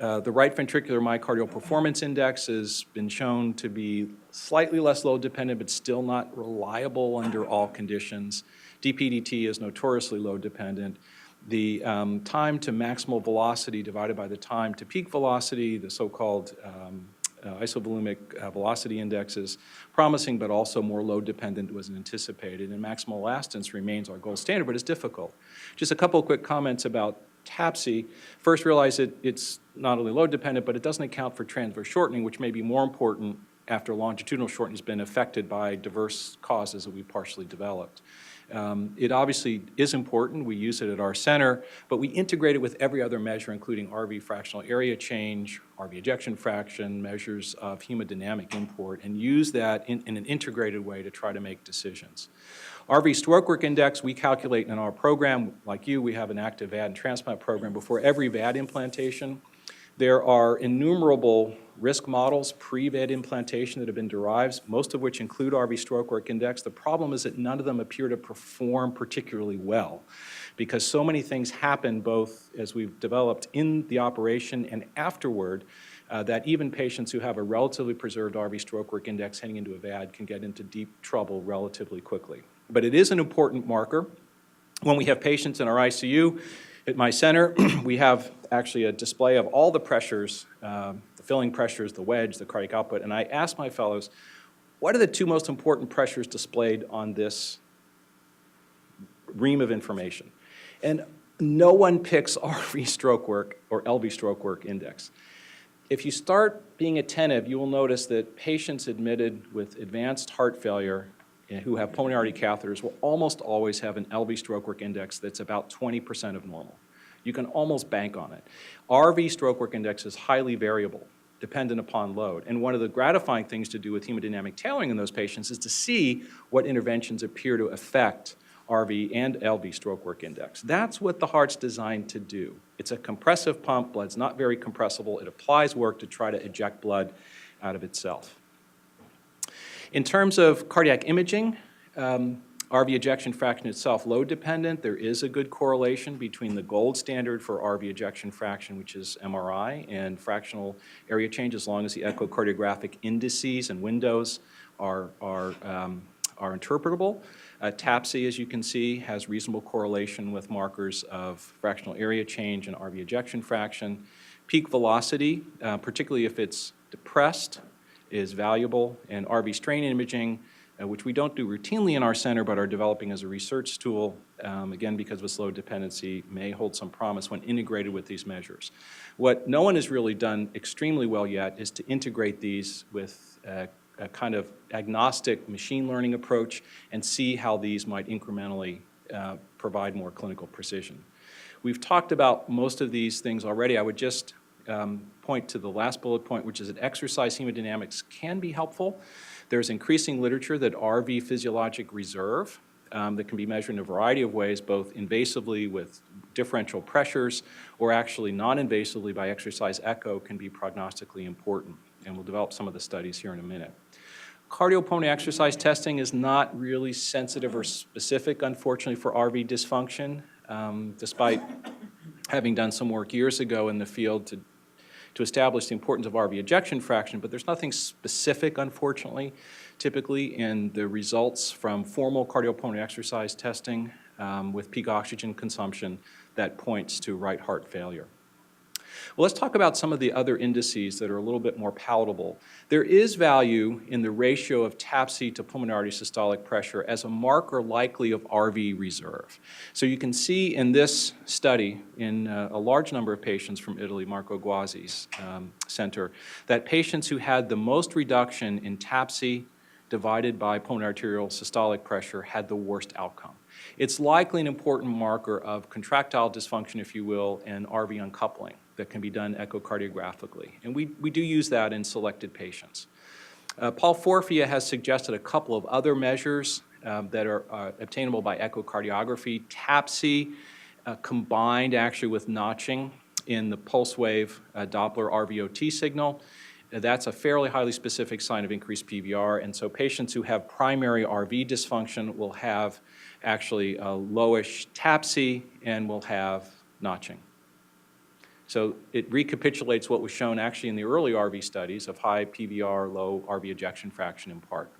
The right ventricular myocardial performance index has been shown to be slightly less load dependent, but still not reliable under all conditions. DPDT is notoriously load dependent. The time to maximal velocity divided by the time to peak velocity, the so-called isovolumic velocity index, is promising, but also more load dependent was anticipated. And maximal elastance remains our gold standard, but it's difficult. Just a couple of quick comments about TAPSE. First, realize that it's not only load dependent, but it doesn't account for transverse shortening, which may be more important after longitudinal shortening has been affected by diverse causes that we've partially developed. It obviously is important. We use it at our center, but we integrate it with every other measure, including RV fractional area change, RV ejection fraction, measures of hemodynamic import, and use that in an integrated way to try to make decisions. RV stroke work index, we calculate in our program. Like you, we have an active VAD and transplant program before every VAD implantation. There are innumerable risk models pre-VAD implantation that have been derived, most of which include RV stroke work index. The problem is that none of them appear to perform particularly well because so many things happen both as we've developed in the operation and afterward that even patients who have a relatively preserved RV stroke work index heading into a VAD can get into deep trouble relatively quickly. But it is an important marker. When we have patients in our ICU, at my center, we have actually a display of all the pressures, the filling pressures, the wedge, the cardiac output, and I ask my fellows, what are the 2 most important pressures displayed on this ream of information? And no one picks RV stroke work or LV stroke work index. If you start being attentive, you will notice that patients admitted with advanced heart failure who have pulmonary artery catheters will almost always have an LV stroke work index that's about 20% of normal. You can almost bank on it. RV stroke work index is highly variable, dependent upon load. And one of the gratifying things to do with hemodynamic tailoring in those patients is to see what interventions appear to affect RV and LV stroke work index. That's what the heart's designed to do. It's a compressive pump. Blood's not very compressible. It applies work to try to eject blood out of itself. In terms of cardiac imaging, RV ejection fraction itself, load dependent. There is a good correlation between the gold standard for RV ejection fraction, which is MRI, and fractional area change, as long as the echocardiographic indices and windows are interpretable. TAPSE, as you can see, has reasonable correlation with markers of fractional area change and RV ejection fraction. Peak velocity, particularly if it's depressed, is valuable, and RV strain imaging, which we don't do routinely in our center but are developing as a research tool, again because of its load dependency, may hold some promise when integrated with these measures. What no one has really done extremely well yet is to integrate these with a kind of agnostic machine learning approach and see how these might incrementally provide more clinical precision. We've talked about most of these things already. I would just point to the last bullet point, which is that exercise hemodynamics can be helpful. There's increasing literature that RV physiologic reserve that can be measured in a variety of ways, both invasively with differential pressures or actually non-invasively by exercise echo, can be prognostically important. And we'll develop some of the studies here in a minute. Cardiopulmonary exercise testing is not really sensitive or specific, unfortunately, for RV dysfunction, despite having done some work years ago in the field to establish the importance of RV ejection fraction, but there's nothing specific, unfortunately, typically in the results from formal cardiopulmonary exercise testing with peak oxygen consumption that points to right heart failure. Well, let's talk about some of the other indices that are a little bit more palatable. There is value in the ratio of TAPSE to pulmonary systolic pressure as a marker likely of RV reserve. So you can see in this study in a large number of patients from Italy, Marco Guazzi's center, that patients who had the most reduction in TAPSE divided by pulmonary arterial systolic pressure had the worst outcome. It's likely an important marker of contractile dysfunction, if you will, and RV uncoupling that can be done echocardiographically. And we do use that in selected patients. Paul Forfia has suggested a couple of other measures that are obtainable by echocardiography. TAPSE combined actually with notching in the pulse wave Doppler RVOT signal. That's a fairly highly specific sign of increased PVR, and so patients who have primary RV dysfunction will have actually a lowish TAPSE and will have notching. So it recapitulates what was shown actually in the early RV studies of high PVR, low RV ejection fraction in part.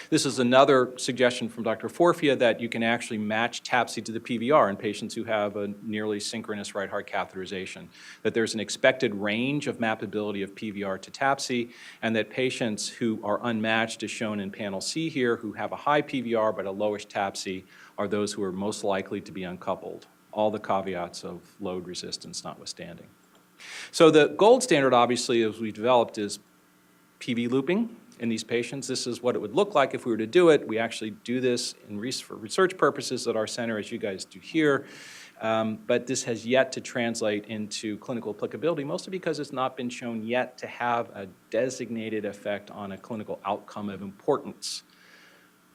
This is another suggestion from Dr. Forfia that you can actually match TAPSE to the PVR in patients who have a nearly synchronous right heart catheterization, that there's an expected range of mappability of PVR to TAPSE, and that patients who are unmatched, as shown in panel C here, who have a high PVR but a lowish TAPSE, are those who are most likely to be uncoupled, all the caveats of load resistance notwithstanding. So the gold standard, obviously, as we developed, is PV looping. In these patients, this is what it would look like if we were to do it. We actually do this for research purposes at our center, as you guys do here. But this has yet to translate into clinical applicability, mostly because it's not been shown yet to have a designated effect on a clinical outcome of importance.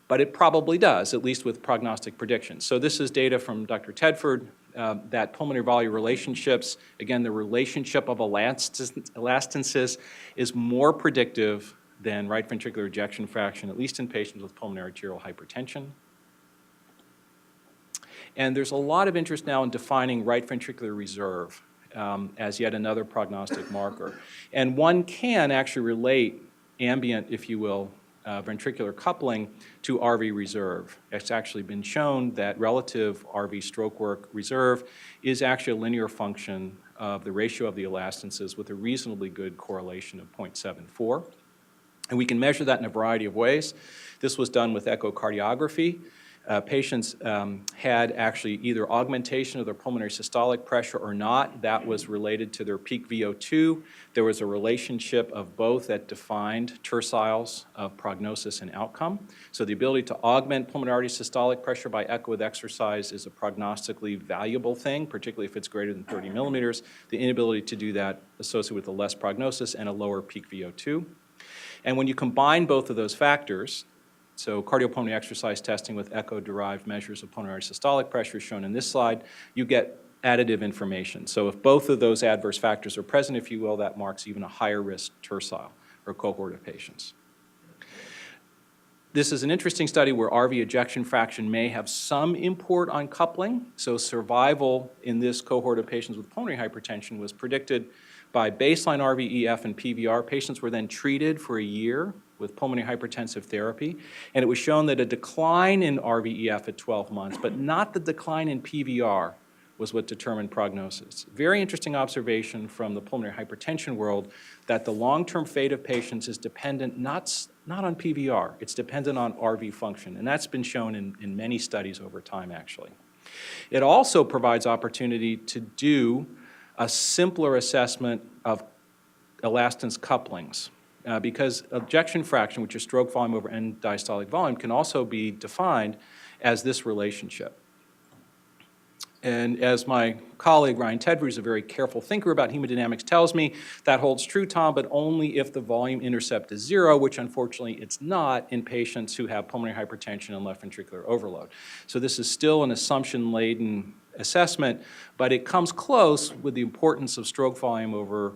But it probably does, at least with prognostic predictions. So this is data from Dr. Tedford, that pulmonary volume relationships, again, the relationship of elastances is more predictive than right ventricular ejection fraction, at least in patients with pulmonary arterial hypertension. And there's a lot of interest now in defining right ventricular reserve as yet another prognostic marker. And one can actually relate ambient, if you will, ventricular coupling to RV reserve. It's actually been shown that relative RV stroke work reserve is actually a linear function of the ratio of the elastances with a reasonably good correlation of 0.74. And we can measure that in a variety of ways. This was done with echocardiography. Patients had actually either augmentation of their pulmonary systolic pressure or not. That was related to their peak VO2. There was a relationship of both that defined terciles of prognosis and outcome. So the ability to augment pulmonary systolic pressure by echo with exercise is a prognostically valuable thing, particularly if it's greater than 30 millimeters. The inability to do that associated with a less prognosis and a lower peak VO2. And when you combine both of those factors, so cardiopulmonary exercise testing with echo-derived measures of pulmonary systolic pressure shown in this slide, you get additive information. So if both of those adverse factors are present, if you will, that marks even a higher risk tercile or cohort of patients. This is an interesting study where RV ejection fraction may have some import on coupling. So survival in this cohort of patients with pulmonary hypertension was predicted by baseline RVEF and PVR. Patients were then treated for a year with pulmonary hypertensive therapy, and it was shown that a decline in RVEF at 12 months, but not the decline in PVR, was what determined prognosis. Very interesting observation from the pulmonary hypertension world that the long-term fate of patients is dependent not on PVR, it's dependent on RV function, and that's been shown in many studies over time, actually. It also provides opportunity to do a simpler assessment of elastance couplings, because ejection fraction, which is stroke volume over end diastolic volume, can also be defined as this relationship. And as my colleague Ryan Tedford, who's a very careful thinker about hemodynamics, tells me, that holds true, Tom, but only if the volume intercept is 0, which unfortunately it's not in patients who have pulmonary hypertension and left ventricular overload. So this is still an assumption-laden assessment, but it comes close with the importance of stroke volume over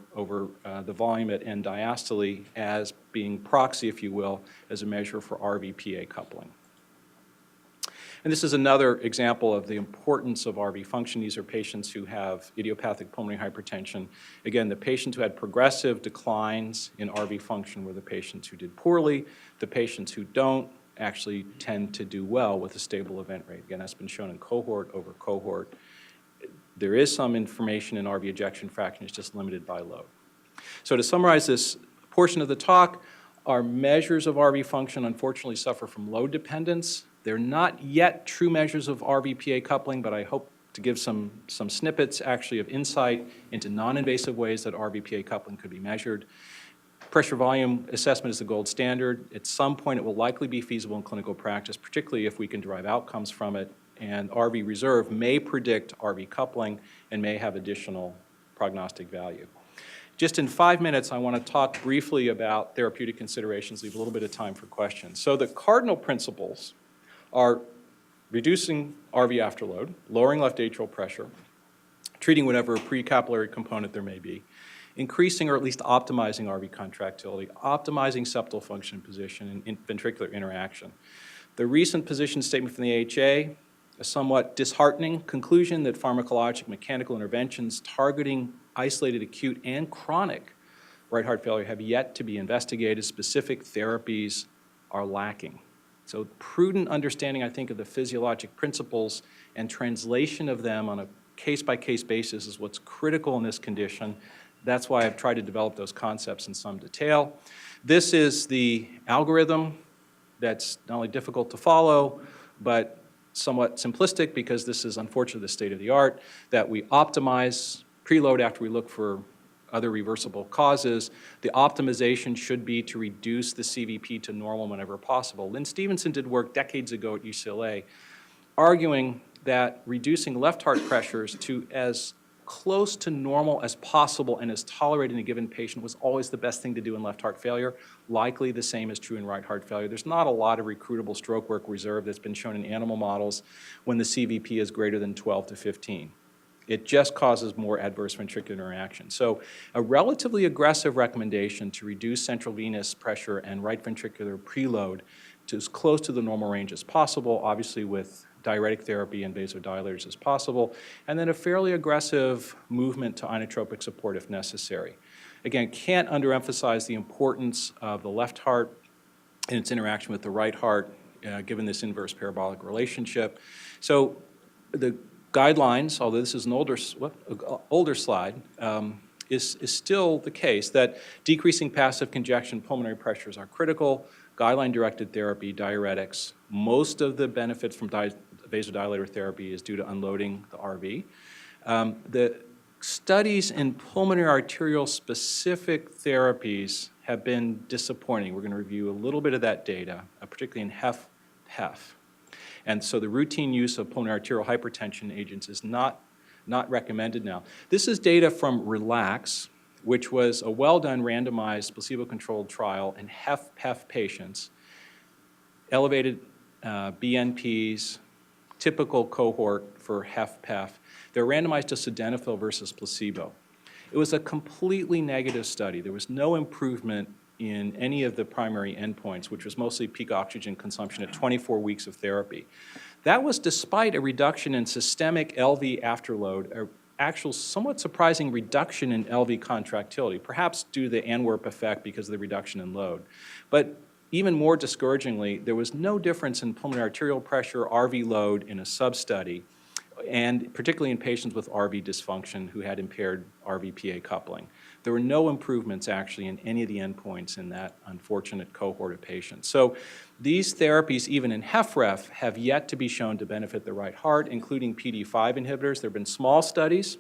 the volume at end diastole as being proxy, if you will, as a measure for RV-PA coupling. And this is another example of the importance of RV function. These are patients who have idiopathic pulmonary hypertension. Again, the patients who had progressive declines in RV function were the patients who did poorly. The patients who don't actually tend to do well with a stable event rate. Again, that's been shown in cohort over cohort. There is some information in RV ejection fraction, it's just limited by load. So to summarize this portion of the talk, our measures of RV function unfortunately suffer from load dependence. They're not yet true measures of RV-PA coupling, but I hope to give some snippets actually of insight into non-invasive ways that RV-PA coupling could be measured. Pressure volume assessment is the gold standard. At some point it will likely be feasible in clinical practice, particularly if we can derive outcomes from it, and RV reserve may predict RV coupling and may have additional prognostic value. Just in 5 minutes, I want to talk briefly about therapeutic considerations, leave a little bit of time for questions. So the cardinal principles are reducing RV afterload, lowering left atrial pressure, treating whatever precapillary component there may be, increasing or at least optimizing RV contractility, optimizing septal function position and ventricular interaction. The recent position statement from the AHA, a somewhat disheartening conclusion that pharmacologic mechanical interventions targeting isolated acute and chronic right heart failure have yet to be investigated. Specific therapies are lacking. So prudent understanding, I think, of the physiologic principles and translation of them on a case-by-case basis is what's critical in this condition. That's why I've tried to develop those concepts in some detail. This is the algorithm that's not only difficult to follow, but somewhat simplistic because this is unfortunately the state of the art, that we optimize preload after we look for other reversible causes. The optimization should be to reduce the CVP to normal whenever possible. Lynn Stevenson did work decades ago at UCLA arguing that reducing left heart pressures to as close to normal as possible and as tolerated in a given patient was always the best thing to do in left heart failure. Likely the same is true in right heart failure. There's not a lot of recruitable stroke work reserve that's been shown in animal models when the CVP is greater than 12 to 15. It just causes more adverse ventricular interaction. So a relatively aggressive recommendation to reduce central venous pressure and right ventricular preload to as close to the normal range as possible, obviously with diuretic therapy and vasodilators as possible, and then a fairly aggressive movement to inotropic support if necessary. Again, can't underemphasize the importance of the left heart and its interaction with the right heart, given this inverse parabolic relationship. So the guidelines, although this is an older slide, is still the case that decreasing passive congestion pulmonary pressures are critical. Guideline-directed therapy, diuretics. Most of the benefits from vasodilator therapy is due to unloading the RV. The studies in pulmonary arterial specific therapies have been disappointing. We're going to review a little bit of that data, particularly in HEF. And so the routine use of pulmonary arterial hypertension agents is not recommended now. This is data from RELAX, which was a well-done randomized placebo-controlled trial in HEF patients, elevated BNPs, typical cohort for HEF. They're randomized to sildenafil versus placebo. It was a completely negative study. There was no improvement in any of the primary endpoints, which was mostly peak oxygen consumption at 24 weeks of therapy. That was despite a reduction in systemic LV afterload, an actual somewhat surprising reduction in LV contractility, perhaps due to the Antwerp effect because of the reduction in load. But even more discouragingly, there was no difference in pulmonary arterial pressure, RV load in a sub-study, and particularly in patients with RV dysfunction who had impaired RV-PA coupling. There were no improvements actually in any of the endpoints in that unfortunate cohort of patients. So these therapies, even in HFrEF, have yet to be shown to benefit the right heart, including PDE5 inhibitors. There have been small studies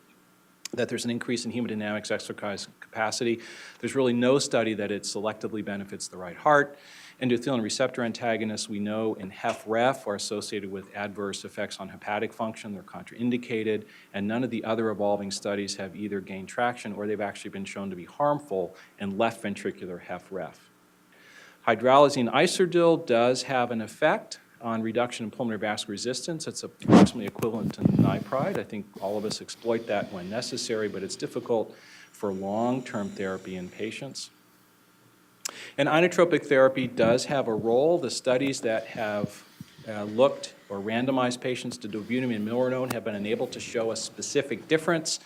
that there's an increase in hemodynamics exercise capacity. There's really no study that it selectively benefits the right heart. Endothelin receptor antagonists, we know in HFrEF, are associated with adverse effects on hepatic function. They're contraindicated, and none of the other evolving studies have either gained traction or they've actually been shown to be harmful in left ventricular HFrEF. Hydralazine isodil does have an effect on reduction in pulmonary vascular resistance. It's approximately equivalent to nipride. I think all of us exploit that when necessary, but it's difficult for long-term therapy in patients. And inotropic therapy does have a role. The studies that have looked or randomized patients to dobutamine and milrinone have been unable to show a specific difference.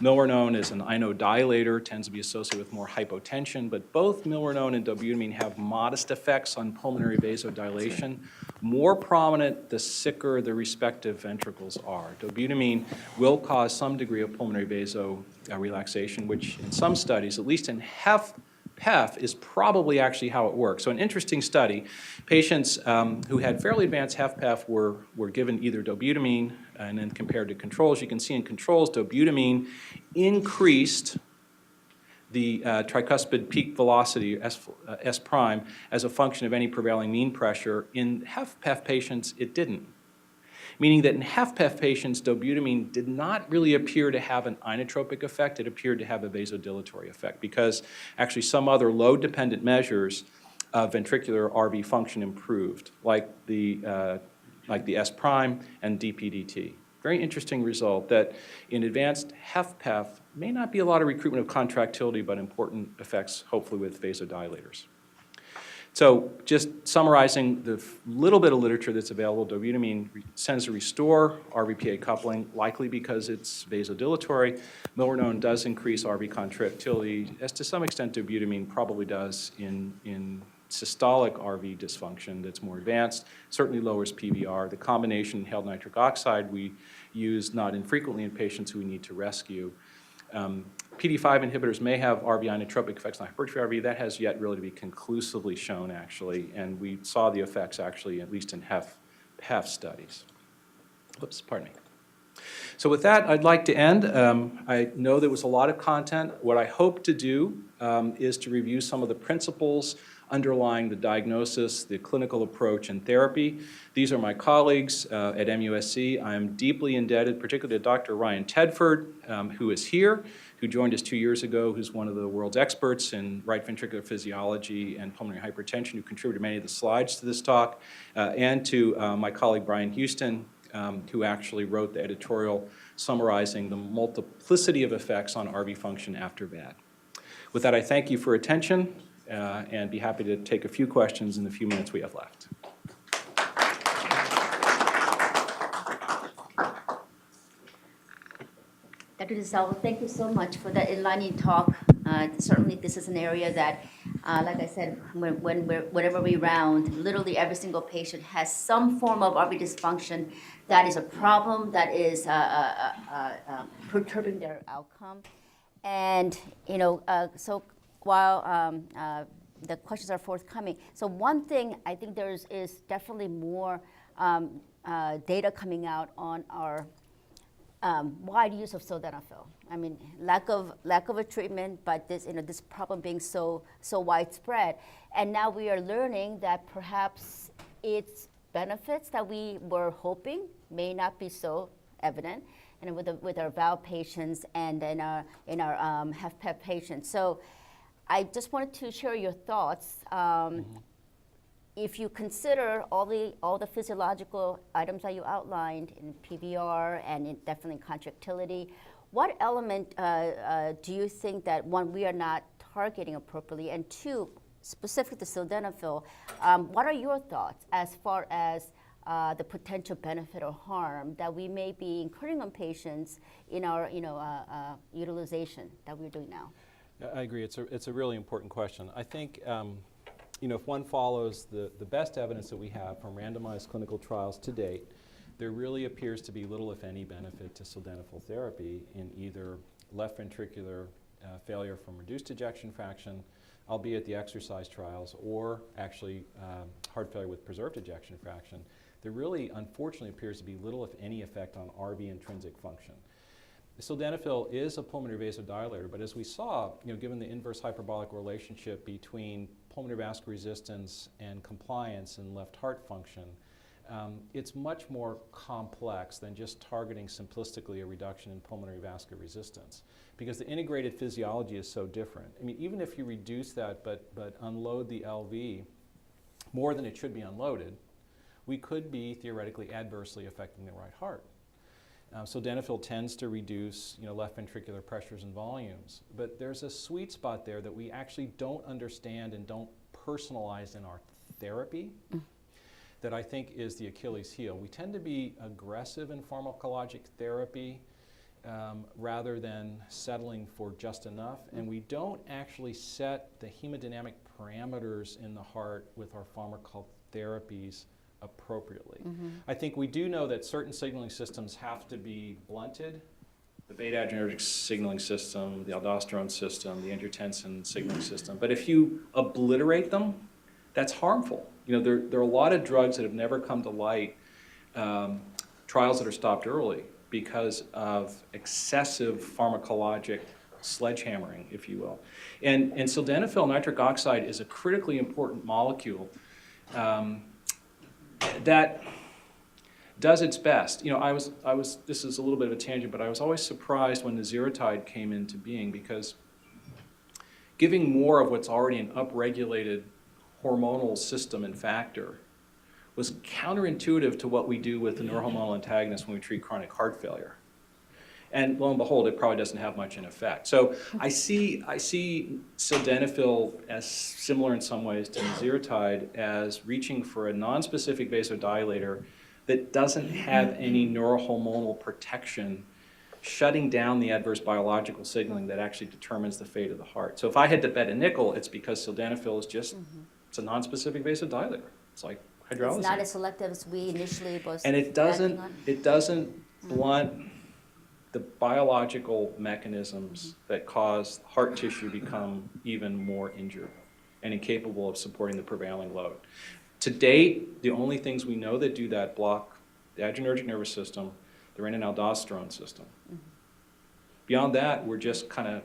Milrinone is an inodilator, tends to be associated with more hypotension, but both milrinone and dobutamine have modest effects on pulmonary vasodilation, more prominent the sicker the respective ventricles are. Dobutamine will cause some degree of pulmonary vasorelaxation, which in some studies, at least in HFpEF, is probably actually how it works. So an interesting study, patients who had fairly advanced HFpEF were given either dobutamine and then compared to controls. You can see in controls, dobutamine increased the tricuspid peak velocity, S prime, as a function of any prevailing mean pressure. In HFpEF patients, it didn't. Meaning that in HFpEF patients, dobutamine did not really appear to have an inotropic effect. It appeared to have a vasodilatory effect because actually some other load-dependent measures of ventricular RV function improved, like the S prime and DPDT. Very interesting result that in advanced HFpEF may not be a lot of recruitment of contractility, but important effects, hopefully, with vasodilators. So just summarizing the little bit of literature that's available, dobutamine tends to restore RV-PA coupling, likely because it's vasodilatory. Milrinone does increase RV contractility, as to some extent dobutamine probably does in systolic RV dysfunction that's more advanced, certainly lowers PVR. The combination inhaled nitric oxide we use not infrequently in patients who we need to rescue. PDE5 inhibitors may have RV inotropic effects on hypertrophy RV. That has yet really to be conclusively shown, actually, and we saw the effects, actually, at least in HFpEF studies. Oops, pardon me. So with that, I'd like to end. I know there was a lot of content. What I hope to do is to review some of the principles underlying the diagnosis, the clinical approach, and therapy. These are my colleagues at MUSC. I'm deeply indebted, particularly to Dr. Ryan Tedford, who is here, who joined us 2 years ago, who's one of the world's experts in right ventricular physiology and pulmonary hypertension, who contributed many of the slides to this talk, and to my colleague Brian Houston, who actually wrote the editorial summarizing the multiplicity of effects on RV function after VAD. With that, I thank you for attention and be happy to take a few questions in the few minutes we have left. Dr. DeSalvo, thank you so much for that enlightening talk. Certainly, this is an area that, like I said, whenever we round, literally every single patient has some form of RV dysfunction that is a problem, that is perturbing their outcome. And, you know, so while the questions are forthcoming, so one thing I think there is definitely more data coming out on our wide use of sildenafil. I mean, lack of a treatment, but this problem being so widespread, and now we are learning that perhaps its benefits that we were hoping may not be so evident, and with our valve patients and in our HFpEF patients. So, I just wanted to share your thoughts. If you consider all the physiological items that you outlined in PVR and definitely contractility, what element do you think that, one, we are not targeting appropriately, and two, specific to sildenafil, what are your thoughts as far as the potential benefit or harm that we may be incurring on patients in our utilization that we're doing now? I agree. It's a really important question. I think if one follows the best evidence that we have from randomized clinical trials to date, there really appears to be little, if any, benefit to sildenafil therapy in either left ventricular failure from reduced ejection fraction, albeit the exercise trials, or actually heart failure with preserved ejection fraction. There really, unfortunately, appears to be little, if any, effect on RV intrinsic function. Sildenafil is a pulmonary vasodilator, but as we saw, given the inverse hyperbolic relationship between pulmonary vascular resistance and compliance in left heart function, it's much more complex than just targeting simplistically a reduction in pulmonary vascular resistance, because the integrated physiology is so different. I mean, even if you reduce that but unload the LV more than it should be unloaded, we could be theoretically adversely affecting the right heart. Sildenafil tends to reduce left ventricular pressures and volumes, but there's a sweet spot there that we actually don't understand and don't personalize in our therapy that I think is the Achilles heel. We tend to be aggressive in pharmacologic therapy rather than settling for just enough, and we don't actually set the hemodynamic parameters in the heart with our pharmacotherapies appropriately. I think we do know that certain signaling systems have to be blunted. The beta-adrenergic signaling system, the aldosterone system, the angiotensin signaling system. But if you obliterate them, that's harmful. There are a lot of drugs that have never come to light, trials that are stopped early because of excessive pharmacologic sledgehammering, if you will. And sildenafil nitric oxide is a critically important molecule that does its best. I was, this is a little bit of a tangent, but I was always surprised when the Zeratide came into being, because giving more of what's already an upregulated hormonal system and factor was counterintuitive to what we do with the neurohormonal antagonist when we treat chronic heart failure. And lo and behold, it probably doesn't have much in effect. So I see sildenafil as similar in some ways to Zeratide as reaching for a nonspecific vasodilator that doesn't have any neurohormonal protection, shutting down the adverse biological signaling that actually determines the fate of the heart. So if I had to bet a nickel, it's because sildenafil is just, it's a nonspecific vasodilator. It's like hydrolysate. It's not as selective as we initially was. And it doesn't blunt the biological mechanisms that cause heart tissue become even more injured and incapable of supporting the prevailing load. To date, the only things we know that do that block the adrenergic nervous system, the renin-aldosterone system. Beyond that, we're just kind of,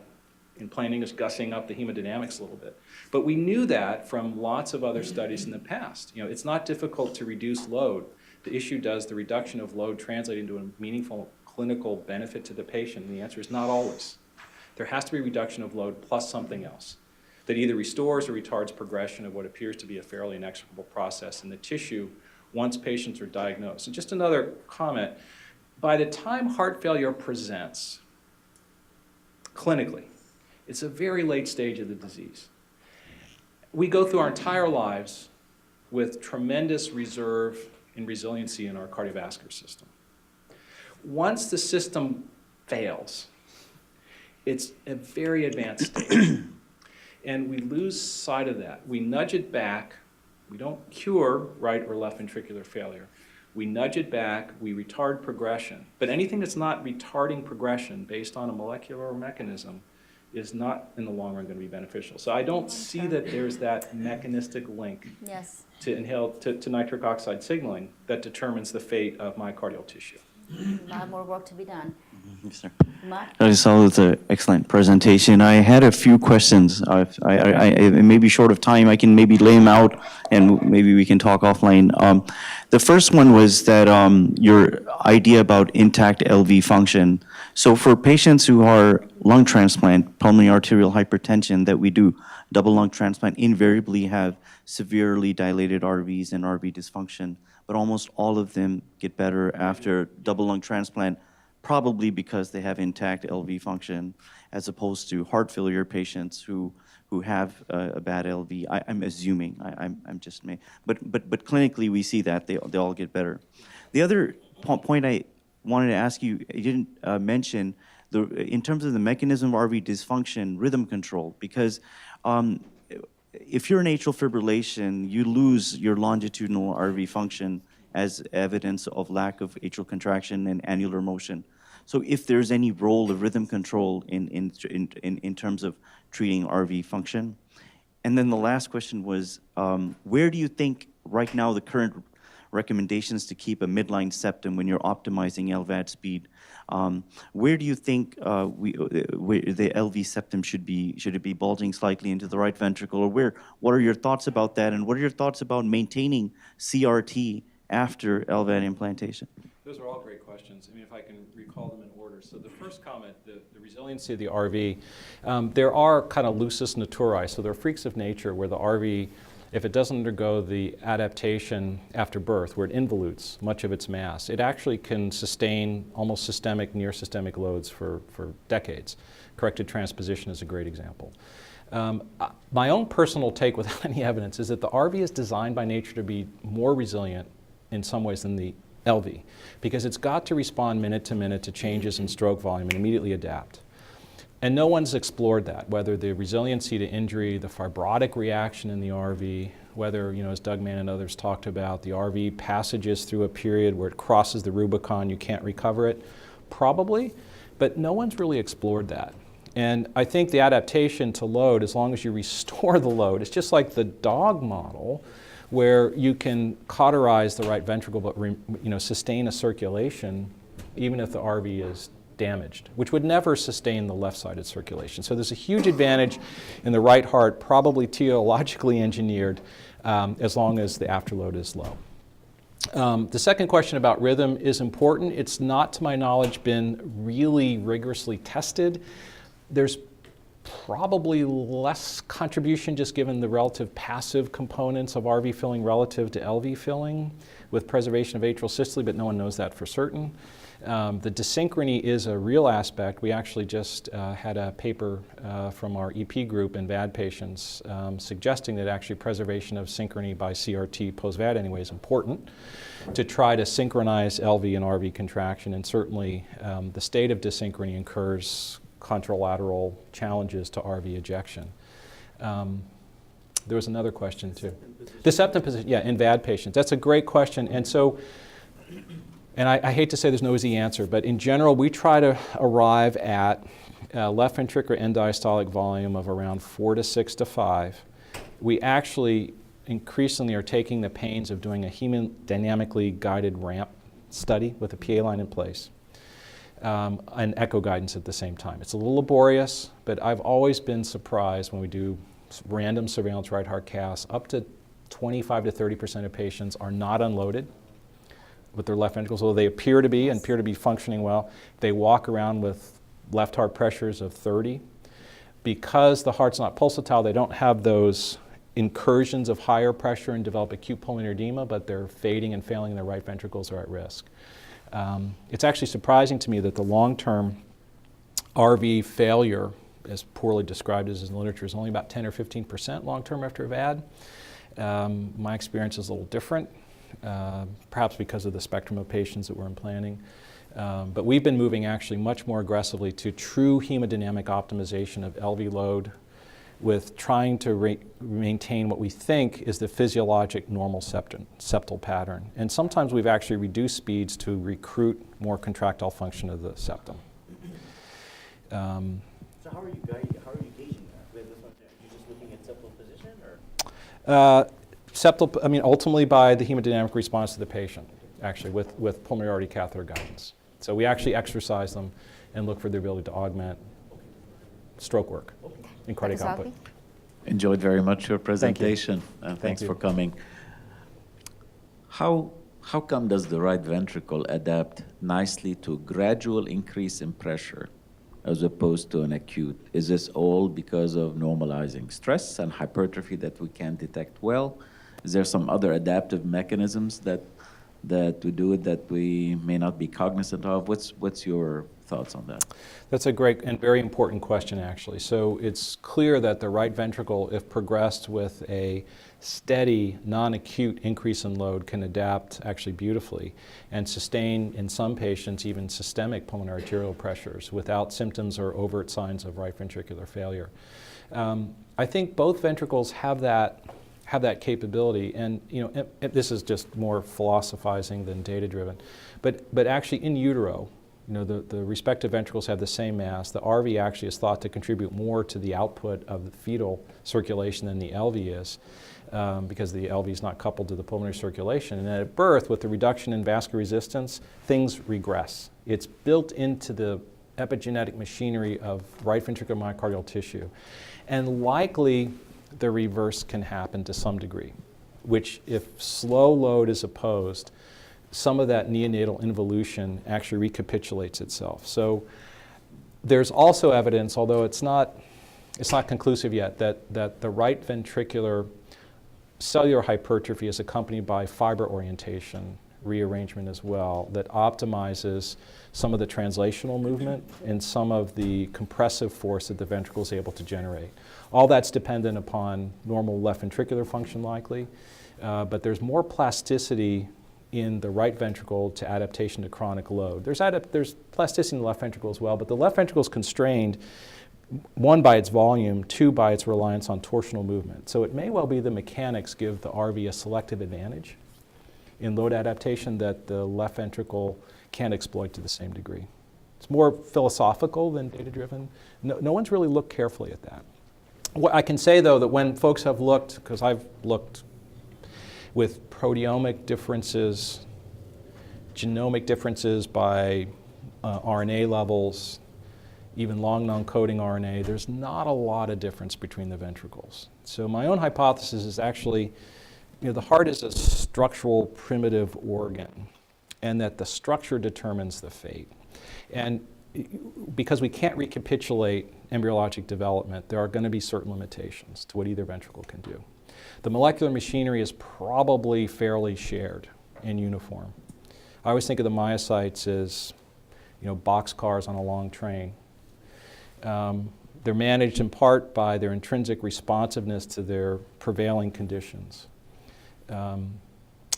in plain English, gussing up the hemodynamics a little bit. But we knew that from lots of other studies in the past. It's not difficult to reduce load. The issue does the reduction of load translate into a meaningful clinical benefit to the patient? And the answer is not always. There has to be a reduction of load plus something else that either restores or retards progression of what appears to be a fairly inexorable process in the tissue once patients are diagnosed. And just another comment, by the time heart failure presents clinically, it's a very late stage of the disease. We go through our entire lives with tremendous reserve and resiliency in our cardiovascular system. Once the system fails, it's a very advanced stage. And we lose sight of that. We nudge it back. We don't cure right or left ventricular failure. We nudge it back. We retard progression. But anything that's not retarding progression based on a molecular mechanism is not in the long run going to be beneficial. So I don't see that there's that mechanistic link to nitric oxide signaling that determines the fate of myocardial tissue. A lot more work to be done. Yes, sir. Dr. Salvo, it's an excellent presentation. I had a few questions. It may be short of time. I can maybe lay them out, and maybe we can talk offline. The first one was that your idea about intact LV function. So for patients who are lung transplant, pulmonary arterial hypertension, that we do double lung transplant, invariably have severely dilated RVs and RV dysfunction, but almost all of them get better after double lung transplant, probably because they have intact LV function, as opposed to heart failure patients who who have a bad LV. I'm assuming. I'm just but clinically we see that they all get better. The other point I wanted to ask you, you didn't mention in terms of the mechanism of RV dysfunction, rhythm control, because if you're in atrial fibrillation, you lose your longitudinal RV function as evidence of lack of atrial contraction and annular motion. So if there's any role of rhythm control in terms of treating RV function. And then the last question was, where do you think right now the current recommendations to keep a midline septum when you're optimizing LVAD speed, where do you think where the LV septum should be? Should it be bulging slightly into the right ventricle, or what are your thoughts about that, and what are your thoughts about maintaining CRT after LVAD implantation? Those are all great questions. I mean, if I can recall them in order. So the first comment, the resiliency of the RV, there are kind of lusus naturae, so there are freaks of nature where the RV, if it doesn't undergo the adaptation after birth, where it involutes much of its mass, it actually can sustain almost systemic, near systemic loads for decades. Corrected transposition is a great example. My own personal take without any evidence is that the RV is designed by nature to be more resilient in some ways than the LV, because it's got to respond minute to minute to changes in stroke volume and immediately adapt. And no one's explored that, whether the resiliency to injury, the fibrotic reaction in the RV, whether, as Doug Mann and others talked about, the RV passages through a period where it crosses the Rubicon, you can't recover it, probably, but no one's really explored that. And I think the adaptation to load, as long as you restore the load, it's just like the dog model, where you can cauterize the right ventricle but sustain a circulation even if the RV is damaged, which would never sustain the left-sided circulation. So there's a huge advantage in the right heart, probably teleologically engineered, as long as the afterload is low. The second question about rhythm is important. It's not, to my knowledge, been really rigorously tested. There's probably less contribution just given the relative passive components of RV filling relative to LV filling with preservation of atrial systole, but no one knows that for certain. The dysynchrony is a real aspect. We actually just had a paper from our EP group in VAD patients suggesting that actually preservation of synchrony by CRT post-VAD anyway is important to try to synchronize LV and RV contraction, and certainly the state of dysynchrony incurs contralateral challenges to RV ejection. There was another question too. The septum position, yeah, in VAD patients. That's a great question. And so, and I hate to say there's no easy answer, but in general, we try to arrive at left ventricular end diastolic volume of around 4 to 6 to 5. We actually increasingly are taking the pains of doing a hemodynamically guided ramp study with a PA line in place. And echo guidance at the same time. It's a little laborious, but I've always been surprised when we do random surveillance right heart casts, up to 25 to 30% of patients are not unloaded with their left ventricles, although they appear to be and appear to be functioning well. They walk around with left heart pressures of 30. Because the heart's not pulsatile, they don't have those incursions of higher pressure and develop acute pulmonary edema, but they're fading and failing, and their right ventricles are at risk. It's actually surprising to me that the long-term RV failure, as poorly described as in the literature, is only about 10 or 15% long-term after a VAD. My experience is a little different, perhaps because of the spectrum of patients that we're implanting. But we've been moving actually much more aggressively to true hemodynamic optimization of LV load, with trying to maintain what we think is the physiologic normal septal pattern. And sometimes we've actually reduced speeds to recruit more contractile function of the septum. So how are you gauging that? You're just looking at septal position, or? Ultimately by the hemodynamic response to the patient, actually, with pulmonary artery catheter guidance. So we actually exercise them and look for the ability to augment stroke work. In cardiac output. Enjoyed very much your presentation. Thanks you. for coming. How come does the right ventricle adapt nicely to gradual increase in pressure as opposed to an acute? Is this all because of normalizing stress and hypertrophy that we can't detect well? Is there some other adaptive mechanisms that we do it that we may not be cognizant of? What's your thoughts on that? That's a great and very important question, actually. So it's clear that the right ventricle, if progressed with a steady, non-acute increase in load, can adapt actually beautifully and sustain, in some patients, even systemic pulmonary arterial pressures without symptoms or overt signs of right ventricular failure. I think both ventricles have that capability, and this is just more philosophizing than data-driven, but actually in utero, the respective ventricles have the same mass. The RV actually is thought to contribute more to the output of the fetal circulation than the LV is, because the LV is not coupled to the pulmonary circulation. And at birth, with the reduction in vascular resistance, things regress. It's built into the epigenetic machinery of right ventricular myocardial tissue. And likely, the reverse can happen to some degree, which if slow load is opposed, some of that neonatal involution actually recapitulates itself. So there's also evidence, although it's not conclusive yet, that the right ventricular cellular hypertrophy is accompanied by fiber orientation rearrangement as well, that optimizes some of the translational movement and some of the compressive force that the ventricle is able to generate. All that's dependent upon normal left ventricular function likely, but there's more plasticity in the right ventricle to adaptation to chronic load. There's plasticity in the left ventricle as well, but the left ventricle is constrained, one, by its volume, two, by its reliance on torsional movement. So it may well be the mechanics give the RV a selective advantage in load adaptation that the left ventricle can't exploit to the same degree. It's more philosophical than data-driven. No one's really looked carefully at that. What I can say, though, that when folks have looked, because I've looked with proteomic differences, genomic differences by RNA levels, even long non-coding RNA, there's not a lot of difference between the ventricles. So my own hypothesis is actually, the heart is a structural primitive organ, and that the structure determines the fate. And because we can't recapitulate embryologic development, there are going to be certain limitations to what either ventricle can do. The molecular machinery is probably fairly shared and uniform. I always think of the myocytes as, boxcars on a long train. They're managed in part by their intrinsic responsiveness to their prevailing conditions.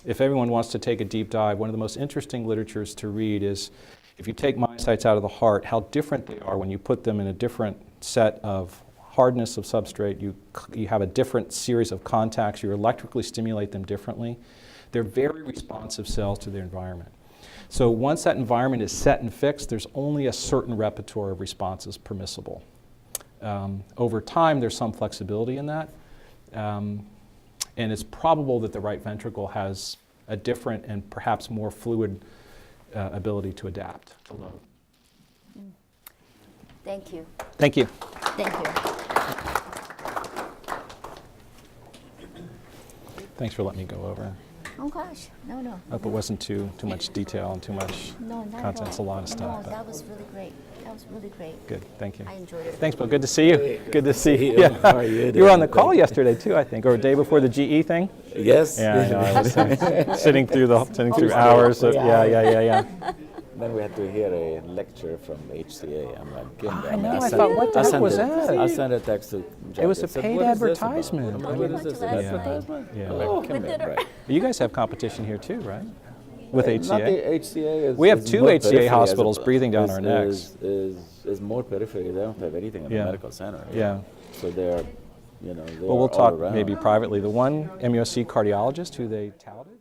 If everyone wants to take a deep dive, one of the most interesting literatures to read is, if you take myocytes out of the heart, how different they are when you put them in a different set of hardness of substrate. You have a different series of contacts. You electrically stimulate them differently. They're very responsive cells to their environment. So once that environment is set and fixed, there's only a certain repertoire of responses permissible. Over time, there's some flexibility in that. And it's probable that the right ventricle has a different and perhaps more fluid ability to adapt to load. Thank you. Thank you. Thank you. Thanks for letting me go over. Oh, gosh. No. I hope it wasn't too much detail and too much No, not content. at It's a all. lot of stuff. No, but that was really great. That was really great. good. Thank you. I enjoyed it. Thanks, Bill. Good to see you. Good to see you. How are you You were on doing? the call yesterday too, I think, or a day before the GE thing. Yes. Yeah, I know. I was sitting through hours. So, yeah. Then we had to hear a lecture from HCA. I'm like, I know. I thought, what the heck was that? I sent a text to Jack. It was I a said, paid "What is this about?" advertisement. I'm like, what is this? An Yeah. advertisement? Yeah. I'm like, come here, right. You guys have competition here too, right? With Not HCA. the HCA is, We have is two more HCA periphery as hospitals a- breathing down is- our necks. Is more periphery. They don't have anything in the Yeah. medical center. Yeah. So they're, they Well, are we'll all talk around. maybe privately. The one MUSC cardiologist who they touted.